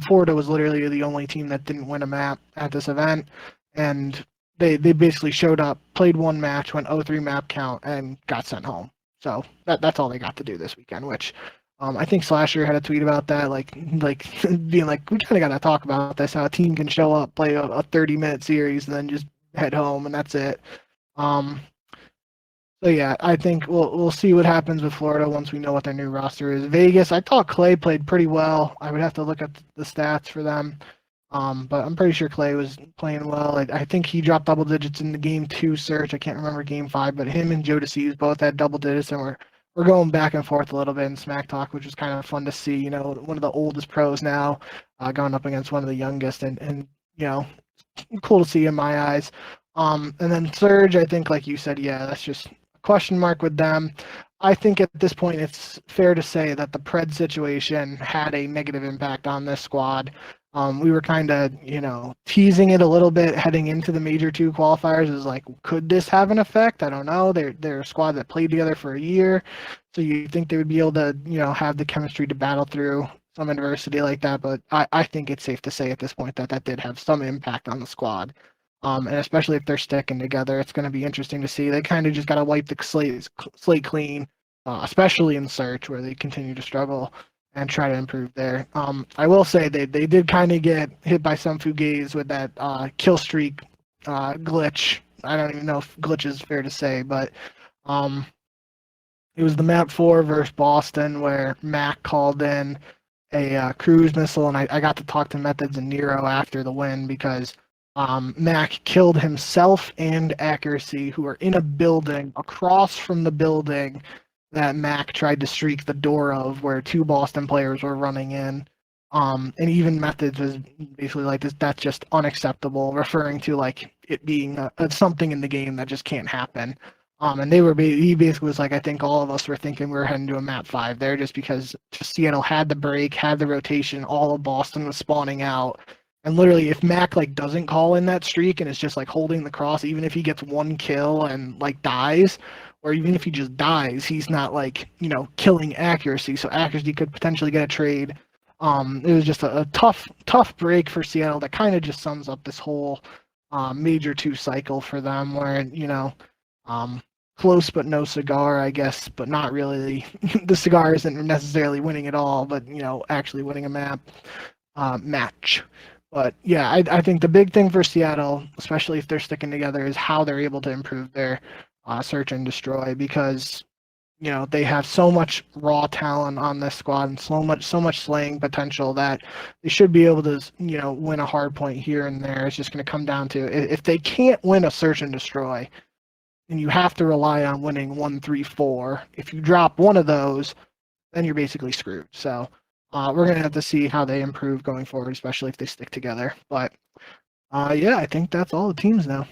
Florida was literally the only team that didn't win a map at this event, and they basically showed up, played one match, went 0-3 map count, and got sent home. So that's all they got to do this weekend. Which I think Slasher had a tweet about that, like being like, we kind of got to talk about this, how a team can show up, play a 30-minute series, and then just head home, and that's it. Um, so yeah, I think we'll see what happens with Florida once we know what their new roster is. Vegas, I thought Clay played pretty well. I would have to look at the stats for them, but I'm pretty sure Clay was playing well. I think he dropped double digits in the game two search. I can't remember game five, but him and Joe DeCeves both had double digits, and we're going back and forth a little bit in Smack Talk, which was kind of fun to see. One of the oldest pros now going up against one of the youngest, and cool to see in my eyes. And then Surge, I think, like you said, yeah, that's just a question mark with them. I think at this point it's fair to say that the Pred situation had a negative impact on this squad. We were kind of, teasing it a little bit heading into the Major 2 qualifiers. Is like, could this have an effect? I don't know. They're a squad that played together for a year, so you think they would be able to, have the chemistry to battle through some adversity like that. But I think it's safe to say at this point that did have some impact on the squad. And especially if they're sticking together, it's going to be interesting to see. They kind of just got to wipe the slate clean, especially in search where they continue to struggle and try to improve there. I will say they did kind of get hit by some fugazi with that kill streak glitch. I don't even know if glitch is fair to say, but it was the map 4 versus Boston where Mac called in a cruise missile, and I got to talk to Methods and Nero after the win because Mac killed himself and Accuracy, who were in a building across from the building that Mac tried to streak the door of, where two Boston players were running in. And even Methods was basically like, that's just unacceptable, referring to like it being something in the game that just can't happen. And he basically was like, I think all of us were thinking we were heading to a map 5 there just because Seattle had the break, had the rotation, all of Boston was spawning out. And literally, if Mac like doesn't call in that streak and is just like holding the cross, even if he gets one kill and like dies, or even if he just dies, he's not like killing Accuracy. So Accuracy could potentially get a trade. It was just a tough break for Seattle that kind of just sums up this whole Major 2 cycle for them, where close but no cigar, I guess, but not really. The cigar isn't necessarily winning at all, but actually winning a match. But yeah, I think the big thing for Seattle, especially if they're sticking together, is how they're able to improve their search and destroy, because they have so much raw talent on this squad and so much slaying potential that they should be able to win a hard point here and there. It's just going to come down to if they can't win a search and destroy, and you have to rely on winning 1, 3, 4. If you drop one of those, then you're basically screwed. So we're going to have to see how they improve going forward, especially if they stick together. But yeah, I think that's all the teams now.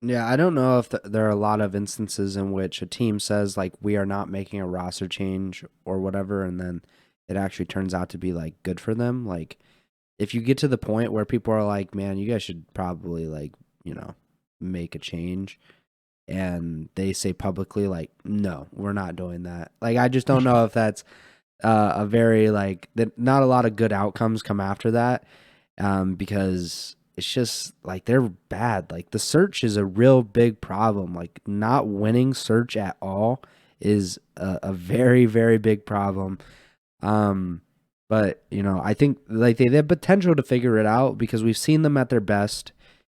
Yeah, I don't know if there are a lot of instances in which a team says like we are not making a roster change or whatever, and then it actually turns out to be like good for them. Like if you get to the point where people are like, man, you guys should probably like, make a change, and they say publicly like, no, we're not doing that. Like I just don't know if that's a very like that. Not a lot of good outcomes come after that, because it's just like they're bad. Like the search is a real big problem. Like not winning search at all is a very very big problem. Um, but I think like they have potential to figure it out because we've seen them at their best.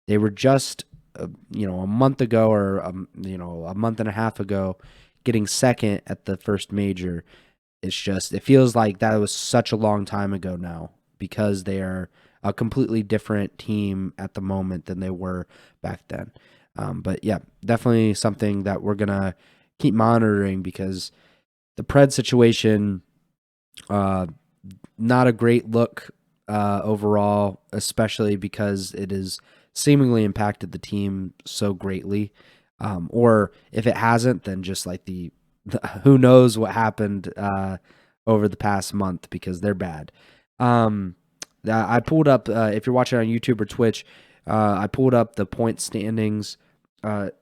They were just a month ago or a month and a half ago getting second at the first major. It feels like that was such a long time ago now because they are a completely different team at the moment than they were back then. But yeah, definitely something that we're gonna keep monitoring because the Pred situation, not a great look overall, especially because it has seemingly impacted the team so greatly. Or if it hasn't, then just like the who knows what happened over the past month because they're bad. I pulled up, if you're watching on YouTube or Twitch, I pulled up the point standings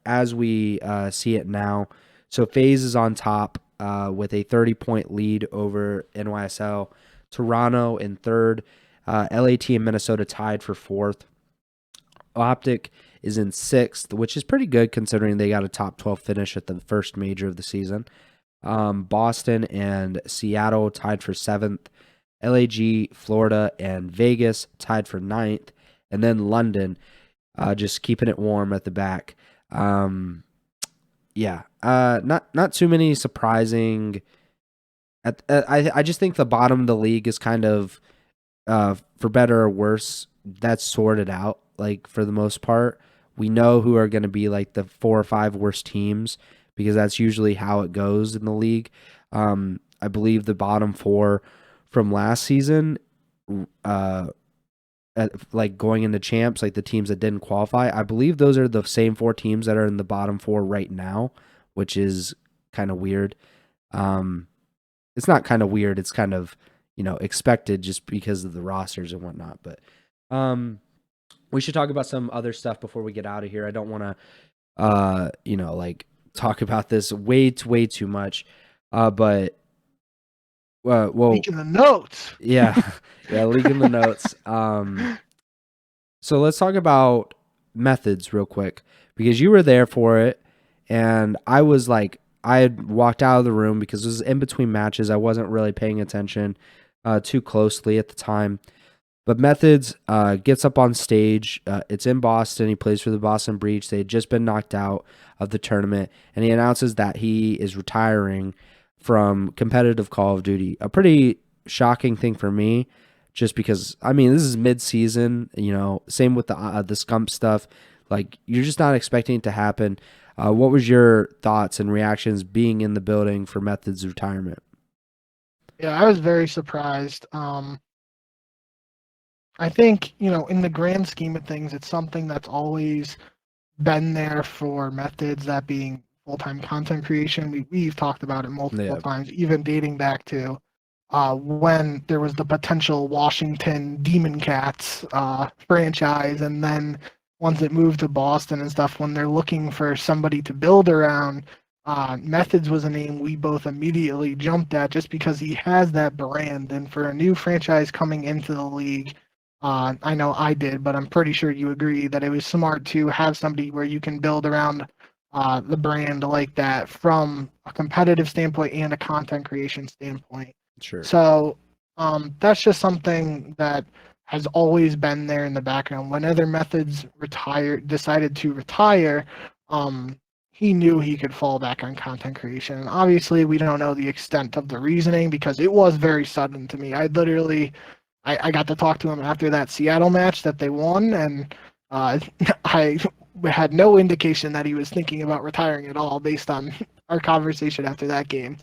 as we see it now. So FaZe is on top with a 30-point lead over NYSL. Toronto in third. LAT and Minnesota tied for fourth. Optic is in sixth, which is pretty good considering they got a top 12 finish at the first major of the season. Boston and Seattle tied for seventh. LAG, Florida, and Vegas tied for ninth. And then London just keeping it warm at the back. Not too many surprising. I just think the bottom of the league is kind of, for better or worse, that's sorted out. Like for the most part, we know who are going to be like the 4 or 5 worst teams because that's usually how it goes in the league. I believe the bottom 4 from last season, like going into champs, like the teams that didn't qualify, I believe those are the same 4 teams that are in the bottom 4 right now, which is kind of weird. It's not kind of weird. It's kind of, expected just because of the rosters and whatnot. But we should talk about some other stuff before we get out of here. I don't want to, like talk about this way too much. But well, leaking the notes. Yeah, leaking the notes. So let's talk about methods real quick because you were there for it, and I was like, I had walked out of the room because it was in between matches. I wasn't really paying attention too closely at the time. But Methods gets up on stage. It's in Boston. He plays for the Boston Breach. They had just been knocked out of the tournament, and he announces that he is retiring from competitive Call of Duty. A pretty shocking thing for me, just because, I mean, this is mid-season, same with the Scump stuff. Like, you're just not expecting it to happen. What was your thoughts and reactions being in the building for Methods' retirement? Yeah, I was very surprised. I think, in the grand scheme of things, it's something that's always been there for Methods, that being full-time content creation. We've talked about it multiple times, even dating back to when there was the potential Washington Demon Cats franchise, and then once it moved to Boston and stuff, when they're looking for somebody to build around, Methods was a name we both immediately jumped at just because he has that brand. And for a new franchise coming into the league, I know I did, but I'm pretty sure you agree that it was smart to have somebody where you can build around the brand like that from a competitive standpoint and a content creation standpoint. Sure. So that's just something that has always been there in the background. When other Methods decided to retire, he knew he could fall back on content creation. And obviously, we don't know the extent of the reasoning because it was very sudden to me. I got to talk to him after that Seattle match that they won, and I had no indication that he was thinking about retiring at all based on our conversation after that game.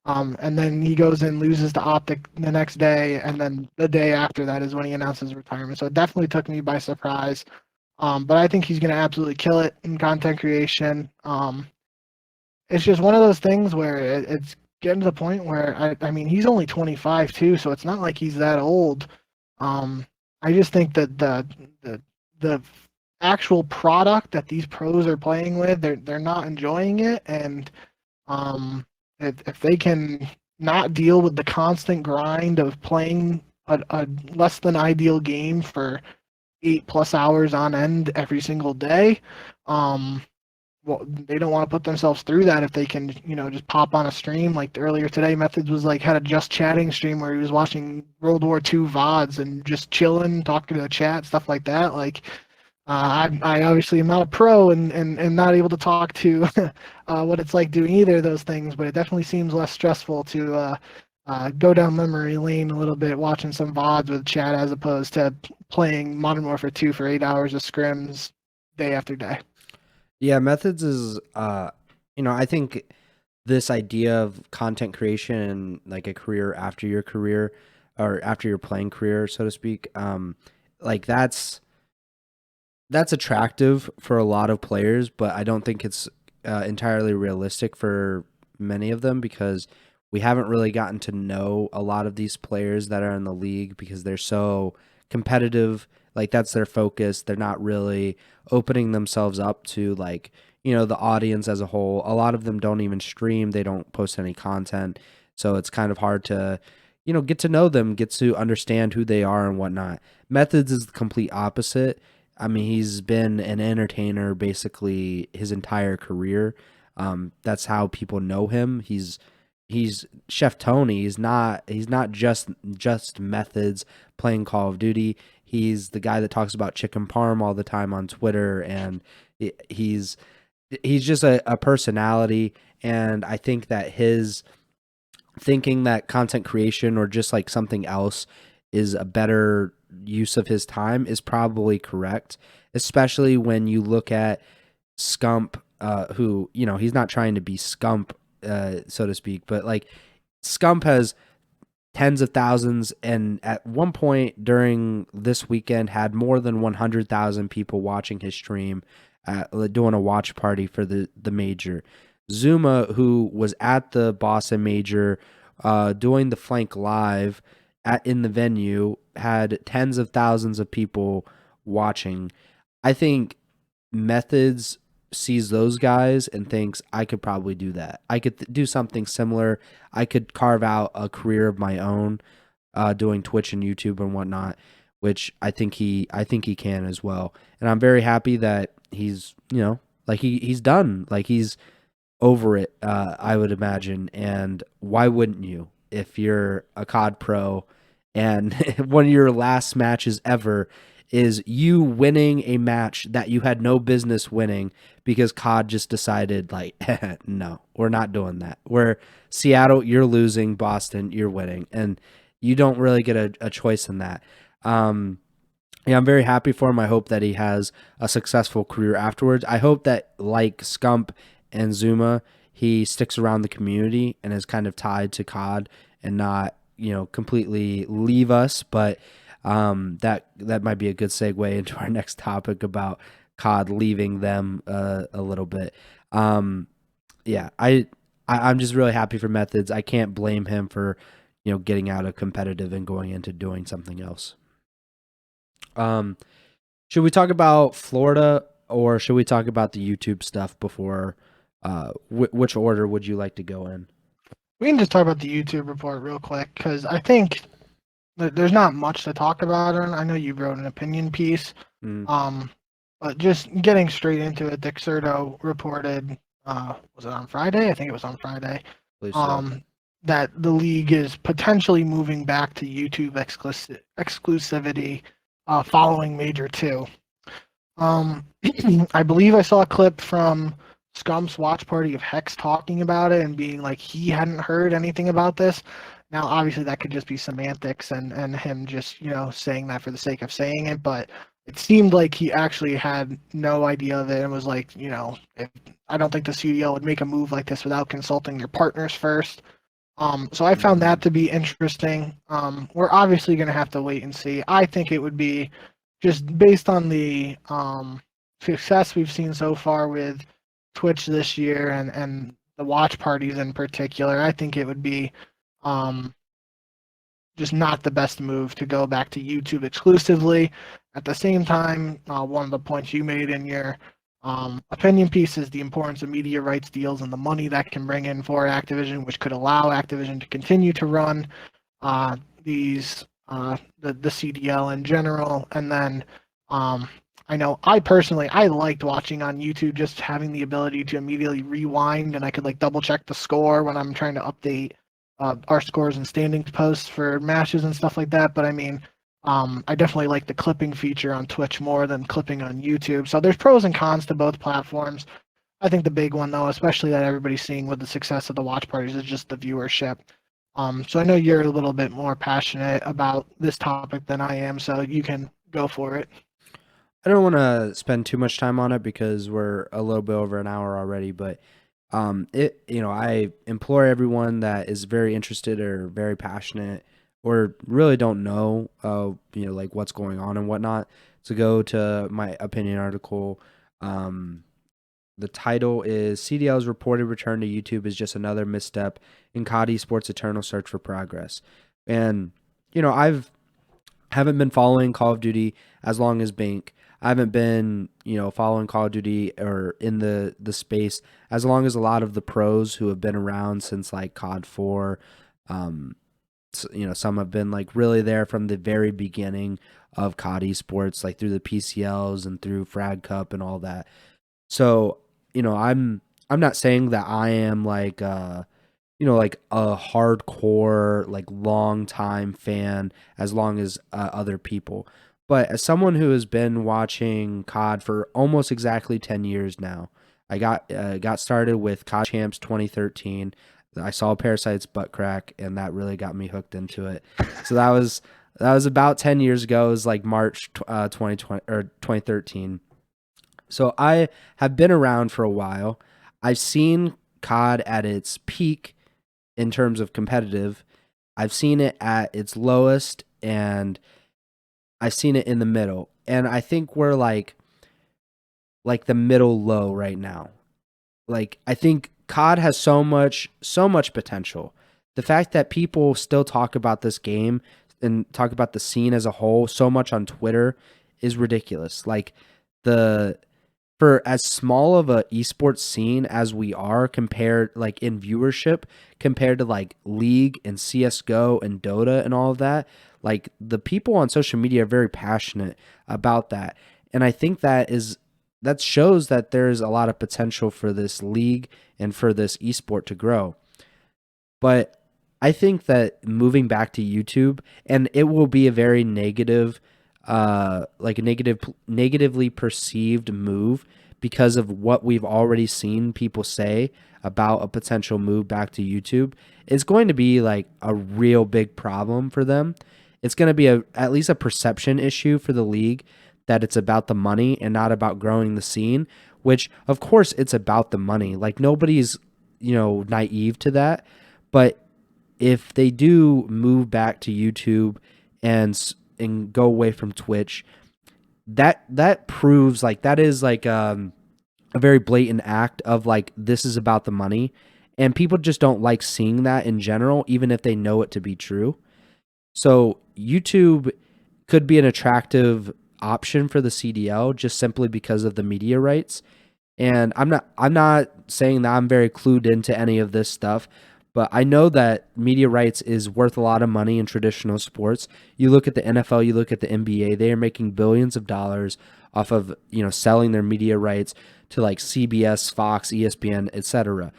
And then he goes and loses to Optic the next day, and then the day after that is when he announces retirement. So it definitely took me by surprise. But I think he's going to absolutely kill it in content creation. It's just one of those things where it's getting to the point where I mean he's only 25 too, so it's not like he's that old. I just think that the actual product that these pros are playing with, they're not enjoying it, and if they can not deal with the constant grind of playing a less than ideal game for 8+ hours on end every single day, um, well, they don't want to put themselves through that if they can, just pop on a stream. Like earlier today, Methods was like had a just chatting stream where he was watching World War II VODs and just chilling, talking to the chat, stuff like that. Like, I obviously am not a pro and not able to talk to what it's like doing either of those things, but it definitely seems less stressful to go down memory lane a little bit, watching some VODs with chat as opposed to playing Modern Warfare 2 for 8 hours of scrims day after day. Yeah, Methods is, I think this idea of content creation and like a career after your career or after your playing career, so to speak, like that's attractive for a lot of players, but I don't think it's entirely realistic for many of them because we haven't really gotten to know a lot of these players that are in the league because they're so competitive. Like that's their focus. They're not really opening themselves up to like, the audience as a whole. A lot of them don't even stream. They don't post any content. So it's kind of hard to, get to know them, get to understand who they are and whatnot. Methods is the complete opposite. I mean, he's been an entertainer basically his entire career. That's how people know him. He's Chef Tony. He's not just Methods playing Call of Duty. He's the guy that talks about chicken parm all the time on Twitter, and he's just a personality. And I think that his thinking that content creation or just like something else is a better use of his time is probably correct, especially when you look at Scump, who, he's not trying to be Scump, so to speak, but like Scump has tens of thousands and at one point during this weekend had more than 100,000 people watching his stream, doing a watch party for the major. Zuma, who was at the Boston major, doing the flank live in the venue, had tens of thousands of people watching. I think Methods sees those guys and thinks I could probably do that. I could do something similar. I could carve out a career of my own, doing Twitch and YouTube and whatnot, which I think he can as well. And I'm very happy that he's like he's done, like he's over it. I would imagine, and why wouldn't you if you're a COD pro and one of your last matches ever is you winning a match that you had no business winning because COD just decided like, no, we're not doing that. We're Seattle, you're losing, Boston, you're winning. And you don't really get a choice in that. Yeah, I'm very happy for him. I hope that he has a successful career afterwards. I hope that like Scump and Zuma, he sticks around the community and is kind of tied to COD and not, completely leave us. But that might be a good segue into our next topic about COD leaving them a little bit. Yeah, I'm just really happy for Methods. I can't blame him for getting out of competitive and going into doing something else. Should we talk about Florida or should we talk about the YouTube stuff before? Which order would you like to go in? We can just talk about the YouTube report real quick because I think there's not much to talk about. And I know you wrote an opinion piece. But just getting straight into it, Dexerto reported, was it on Friday? I think it was on Friday. That the league is potentially moving back to YouTube exclusivity following Major 2. I believe I saw a clip from Scump's watch party of Hex talking about it and being like he hadn't heard anything about this. Now, obviously, that could just be semantics and him just, saying that for the sake of saying it, but it seemed like he actually had no idea of it and was like, I don't think the CDL would make a move like this without consulting your partners first. So I found that to be interesting. We're obviously going to have to wait and see. I think it would be just based on the success we've seen so far with Twitch this year and the watch parties in particular, I think it would be um, just not the best move to go back to YouTube exclusively. At the same time, one of the points you made in your opinion piece is the importance of media rights deals and the money that can bring in for Activision, which could allow Activision to continue to run these the CDL in general. And then I know I personally I liked watching on YouTube, just having the ability to immediately rewind, and I could like double check the score when I'm trying to update our scores and standings posts for matches and stuff like that. But I mean, I definitely like the clipping feature on Twitch more than clipping on YouTube. So there's pros and cons to both platforms. I think the big one, though, especially that everybody's seeing with the success of the watch parties, is just the viewership. So I know you're a little bit more passionate about this topic than I am, so you can go for it. I don't want to spend too much time on it because we're a little bit over an hour already, but I implore everyone that is very interested or very passionate or really don't know, like what's going on and whatnot, to go to my opinion article. The title is CDL's reported return to YouTube is just another misstep in COD Esports' eternal search for progress. And, haven't been following Call of Duty as long as Bink. I haven't been, following Call of Duty or in the space as long as a lot of the pros who have been around since like COD 4. Some have been like really there from the very beginning of COD Esports, like through the PCLs and through Frag Cup and all that. So, I'm not saying that I am like like a hardcore, like long time fan as long as other people. But as someone who has been watching COD for almost exactly 10 years now, I got started with COD Champs 2013. I saw Parasite's butt crack, and that really got me hooked into it. So that was about 10 years ago. It was like March 2020 or 2013. So I have been around for a while. I've seen COD at its peak in terms of competitive. I've seen it at its lowest, and I've seen it in the middle. And I think we're like the middle low right now. Like, I think COD has so much potential. The fact that people still talk about this game and talk about the scene as a whole so much on Twitter is ridiculous. Like, for as small of a esports scene as we are compared, like in viewership, compared to like League and CSGO and Dota and all of that, like the people on social media are very passionate about that. And I think that shows that there's a lot of potential for this league and for this esport to grow. But I think that moving back to YouTube, and it will be a very negatively perceived move because of what we've already seen people say about a potential move back to YouTube. It's going to be like a real big problem for them. It's going to be at least a perception issue for the league that it's about the money and not about growing the scene, which of course it's about the money. Like nobody's, naive to that. But if they do move back to YouTube and go away from Twitch, that proves like that is like a very blatant act of like this is about the money, and people just don't like seeing that in general, even if they know it to be true. So YouTube could be an attractive option for the CDL just simply because of the media rights. And I'm not saying that I'm very clued into any of this stuff, but I know that media rights is worth a lot of money in traditional sports. You look at the NFL, you look at the NBA, they are making billions of dollars off of, selling their media rights to like CBS, Fox, ESPN, etc.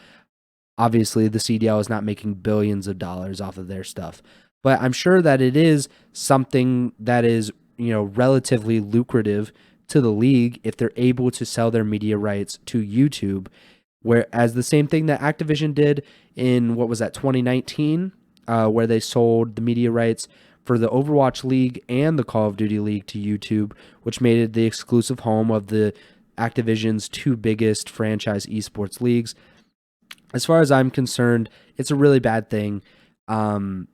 Obviously, the CDL is not making billions of dollars off of their stuff, but I'm sure that it is something that is, relatively lucrative to the league if they're able to sell their media rights to YouTube. Whereas the same thing that Activision did in, 2019, where they sold the media rights for the Overwatch League and the Call of Duty League to YouTube, which made it the exclusive home of the Activision's two biggest franchise esports leagues. As far as I'm concerned, it's a really bad thing. And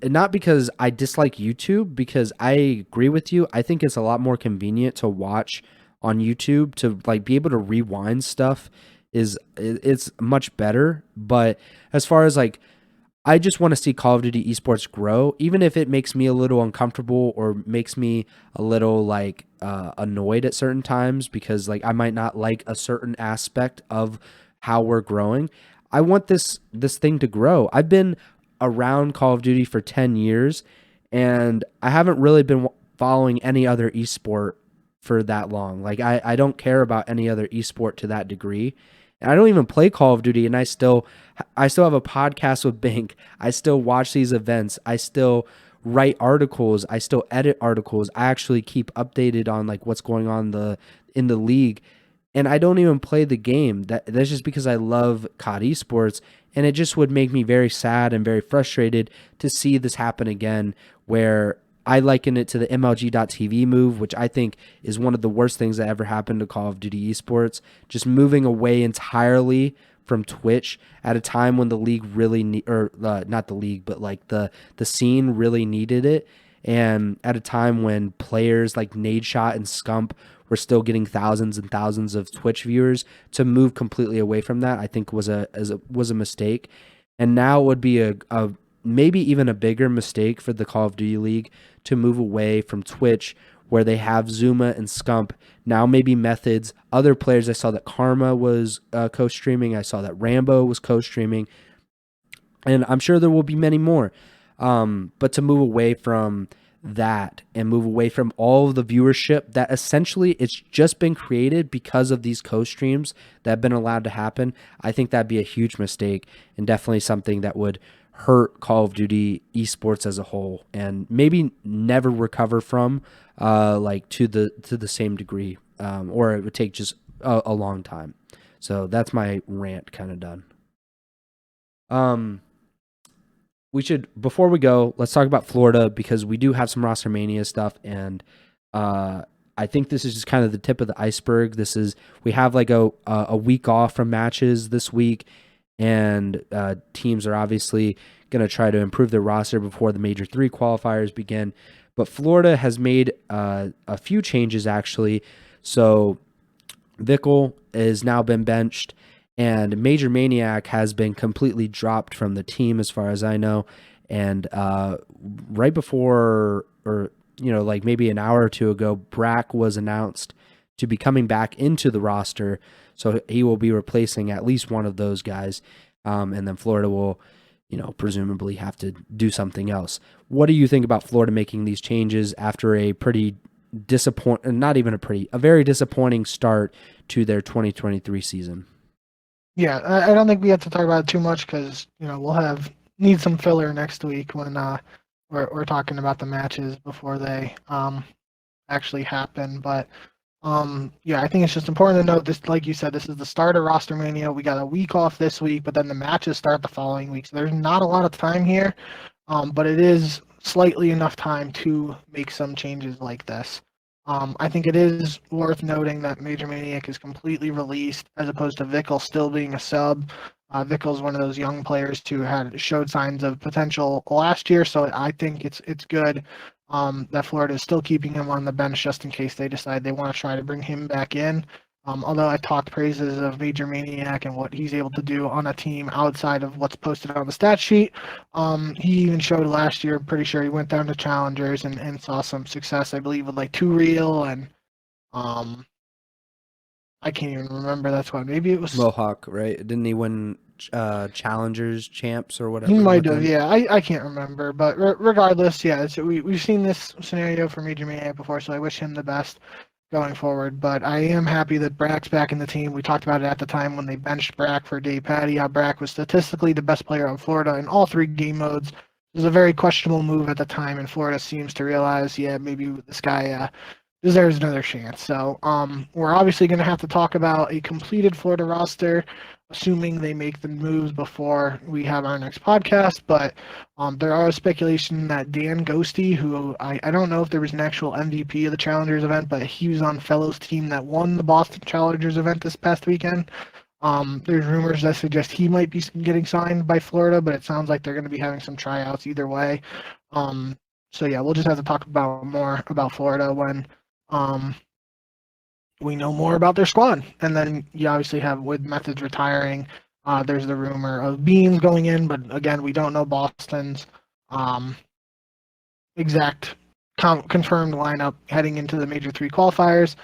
not because I dislike YouTube, because I agree with you. I think it's a lot more convenient to watch on YouTube, to like be able to rewind stuff it's much better. But as far as like, I just want to see Call of Duty esports grow, even if it makes me a little uncomfortable or makes me a little like annoyed at certain times because like I might not like a certain aspect of how we're growing. I want this thing to grow. I've been around Call of Duty for 10 years and I haven't really been following any other esport for that long. Like I don't care about any other esport to that degree. And I don't even play Call of Duty and I still have a podcast with Bink. I still watch these events. I still write articles. I still edit articles. I actually keep updated on like what's going on in the league. And I don't even play the game. That's just because I love COD esports. And it just would make me very sad and very frustrated to see this happen again, where I liken it to the MLG.TV move, which I think is one of the worst things that ever happened to Call of Duty esports. Just moving away entirely from Twitch at a time when the league really not the league, but like the scene really needed it, and at a time when players like Nadeshot and Scump were still getting thousands and thousands of Twitch viewers, to move completely away from that, I think was a mistake. And now it would be a maybe even a bigger mistake for the Call of Duty League to move away from Twitch, where they have Zuma and Scump, now maybe Methods, other players. I saw that Karma was co-streaming. I saw that Rambo was co-streaming. And I'm sure there will be many more. But to move away from that and move away from all of the viewership that essentially it's just been created because of these co-streams that have been allowed to happen, I think that'd be a huge mistake and definitely something that would hurt Call of Duty esports as a whole and maybe never recover from like to the same degree, or it would take just a long time. So that's my rant kind of done. We should, before we go, let's talk about Florida because we do have some roster mania stuff, and I think this is just kind of the tip of the iceberg. We have like a week off from matches this week, and teams are obviously going to try to improve their roster before the Major 3 qualifiers begin. But Florida has made a few changes, actually. So Vickle has now been benched, and Major Maniac has been completely dropped from the team as far as I know. And right before, or like maybe an hour or two ago, Brack was announced to be coming back into the roster. So he will be replacing at least one of those guys. And then Florida will, presumably have to do something else. What do you think about Florida making these changes after a pretty a very disappointing start to their 2023 season? Yeah, I don't think we have to talk about it too much because we'll need some filler next week when we're talking about the matches before they actually happen. But yeah, I think it's just important to note this. Like you said, this is the start of roster mania. We got a week off this week, but then the matches start the following week. So there's not a lot of time here, but it is slightly enough time to make some changes like this. I think it is worth noting that Major Maniac is completely released as opposed to Vickle still being a sub. Vickle's one of those young players who had showed signs of potential last year, so I think it's good that Florida is still keeping him on the bench just in case they decide they want to try to bring him back in. Although I talked praises of Major Maniac and what he's able to do on a team outside of what's posted on the stat sheet, he even showed last year, I'm pretty sure he went down to Challengers and saw some success, I believe, with like 2 Real and I can't even remember. That's why maybe it was Mohawk, right? Didn't he win Challengers champs or whatever? He might have, yeah. I can't remember, but regardless, yeah. We've seen this scenario for Major Maniac before, so I wish him the best going forward. But I am happy that Brack's back in the team. We talked about it at the time when they benched Brack for Dave Patty, how Brack was statistically the best player on Florida in all 3 game modes. It was a very questionable move at the time, and Florida seems to realize, yeah, maybe this guy deserves another chance. So we're obviously going to have to talk about a completed Florida roster, assuming they make the moves before we have our next podcast. But there are speculation that Dan Ghosty, who I don't know if there was an actual MVP of the Challengers event, but he was on Fellows' team that won the Boston Challengers event this past weekend. There's rumors that suggest he might be getting signed by Florida, but it sounds like they're going to be having some tryouts either way. So yeah, we'll just have to talk about more about Florida when we know more about their squad. And then you obviously have, with Methods retiring, there's the rumor of Beams going in, but again, we don't know Boston's um, exact confirmed lineup heading into the Major 3 qualifiers.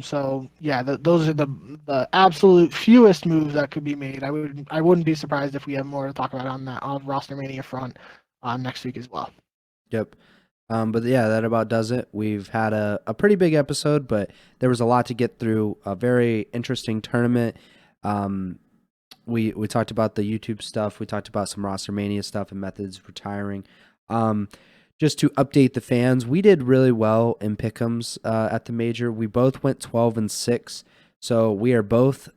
So yeah, those are the absolute fewest moves that could be made. I wouldn't be surprised if we have more to talk about on that roster mania front next week as well. Yep. But yeah, that about does it. We've had a pretty big episode, but there was a lot to get through. A very interesting tournament. We talked about the YouTube stuff. We talked about some roster mania stuff and Methods retiring. Just to update the fans, we did really well in pick'ems at the major. We both went 12-6, so we are both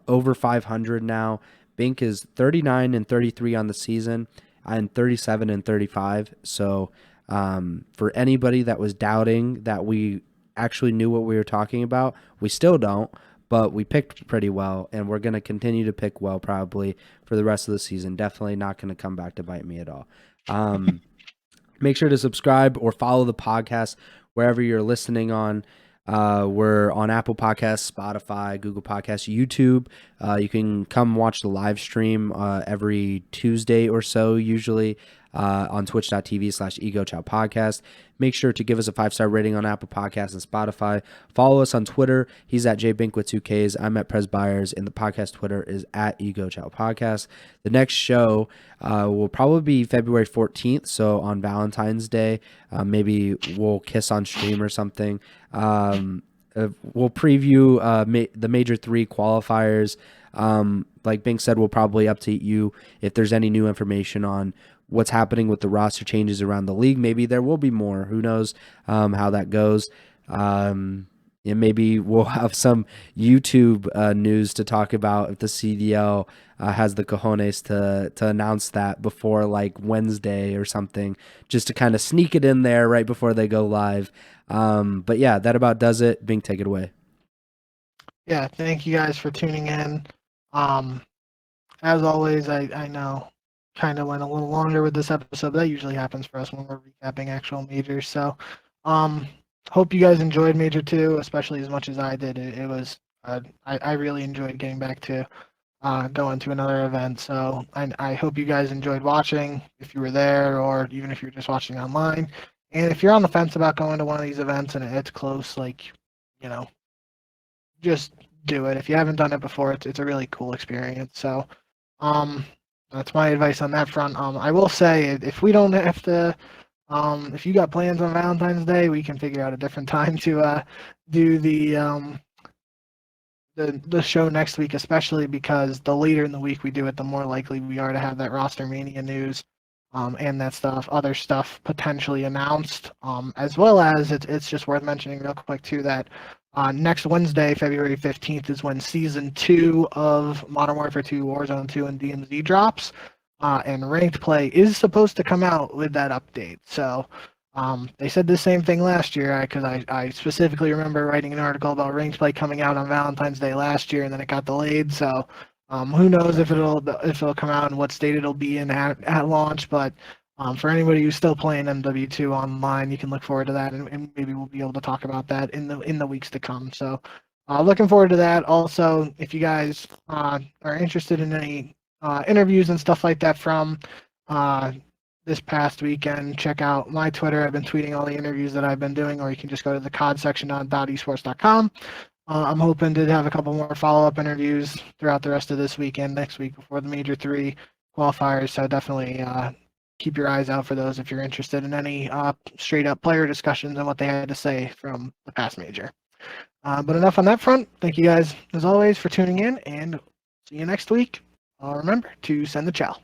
over 500 now. Bink is 39-33 on the season, and 37-35. So for anybody that was doubting that we actually knew what we were talking about, we still don't. But we picked pretty well, and we're going to continue to pick well probably for the rest of the season. Definitely not going to come back to bite me at all. Make sure to subscribe or follow the podcast wherever you're listening on. We're on Apple Podcasts, Spotify, Google Podcasts, YouTube. You can come watch the live stream every Tuesday or so, usually on twitch.tv/Ego Chall Podcast. Make sure to give us a 5-star rating on Apple Podcasts and Spotify. Follow us on Twitter. He's at jbink with 2Ks. I'm at Preston Byers, and the podcast Twitter is at Ego Chall Podcast. The next show will probably be February 14th, so on Valentine's Day. Maybe we'll kiss on stream or something. We'll preview the Major 3 qualifiers. Like Bink said, we'll probably update you if there's any new information on what's happening with the roster changes around the league. Maybe there will be more. Who knows how that goes. And maybe we'll have some YouTube news to talk about if the CDL has the cojones to announce that before like Wednesday or something, just to kind of sneak it in there right before they go live. But yeah, that about does it. Bink, take it away. Yeah, thank you guys for tuning in. As always, I know kind of went a little longer with this episode, but that usually happens for us when we're recapping actual majors. So hope you guys enjoyed Major 2, especially as much as I did. It was I really enjoyed getting back to going to another event. So I hope you guys enjoyed watching, if you were there, or even if you're just watching online. And if you're on the fence about going to one of these events and it's close, like, you know, just do it. If you haven't done it before, it's a really cool experience. So that's my advice on that front. I will say, if we don't have to, if you got plans on Valentine's Day, we can figure out a different time to do the show next week, especially because the later in the week we do it, the more likely we are to have that roster mania news and that other stuff potentially announced. As well as it's just worth mentioning real quick too that next Wednesday, February 15th, is when Season 2 of Modern Warfare 2, Warzone 2, and DMZ drops. And Ranked Play is supposed to come out with that update. So they said the same thing last year, because I specifically remember writing an article about Ranked Play coming out on Valentine's Day last year, and then it got delayed. So who knows if it'll come out and what state it'll be in at launch. But for anybody who's still playing MW2 online, you can look forward to that, and maybe we'll be able to talk about that in the weeks to come. So looking forward to that. Also, if you guys are interested in any interviews and stuff like that from this past weekend, check out my Twitter. I've been tweeting all the interviews that I've been doing, or you can just go to the COD section on .esports.com. I'm hoping to have a couple more follow-up interviews throughout the rest of this weekend, next week before the Major 3 qualifiers. So definitely keep your eyes out for those if you're interested in any straight-up player discussions and what they had to say from the past Major. But enough on that front. Thank you guys, as always, for tuning in, and see you next week. Remember to send the chow.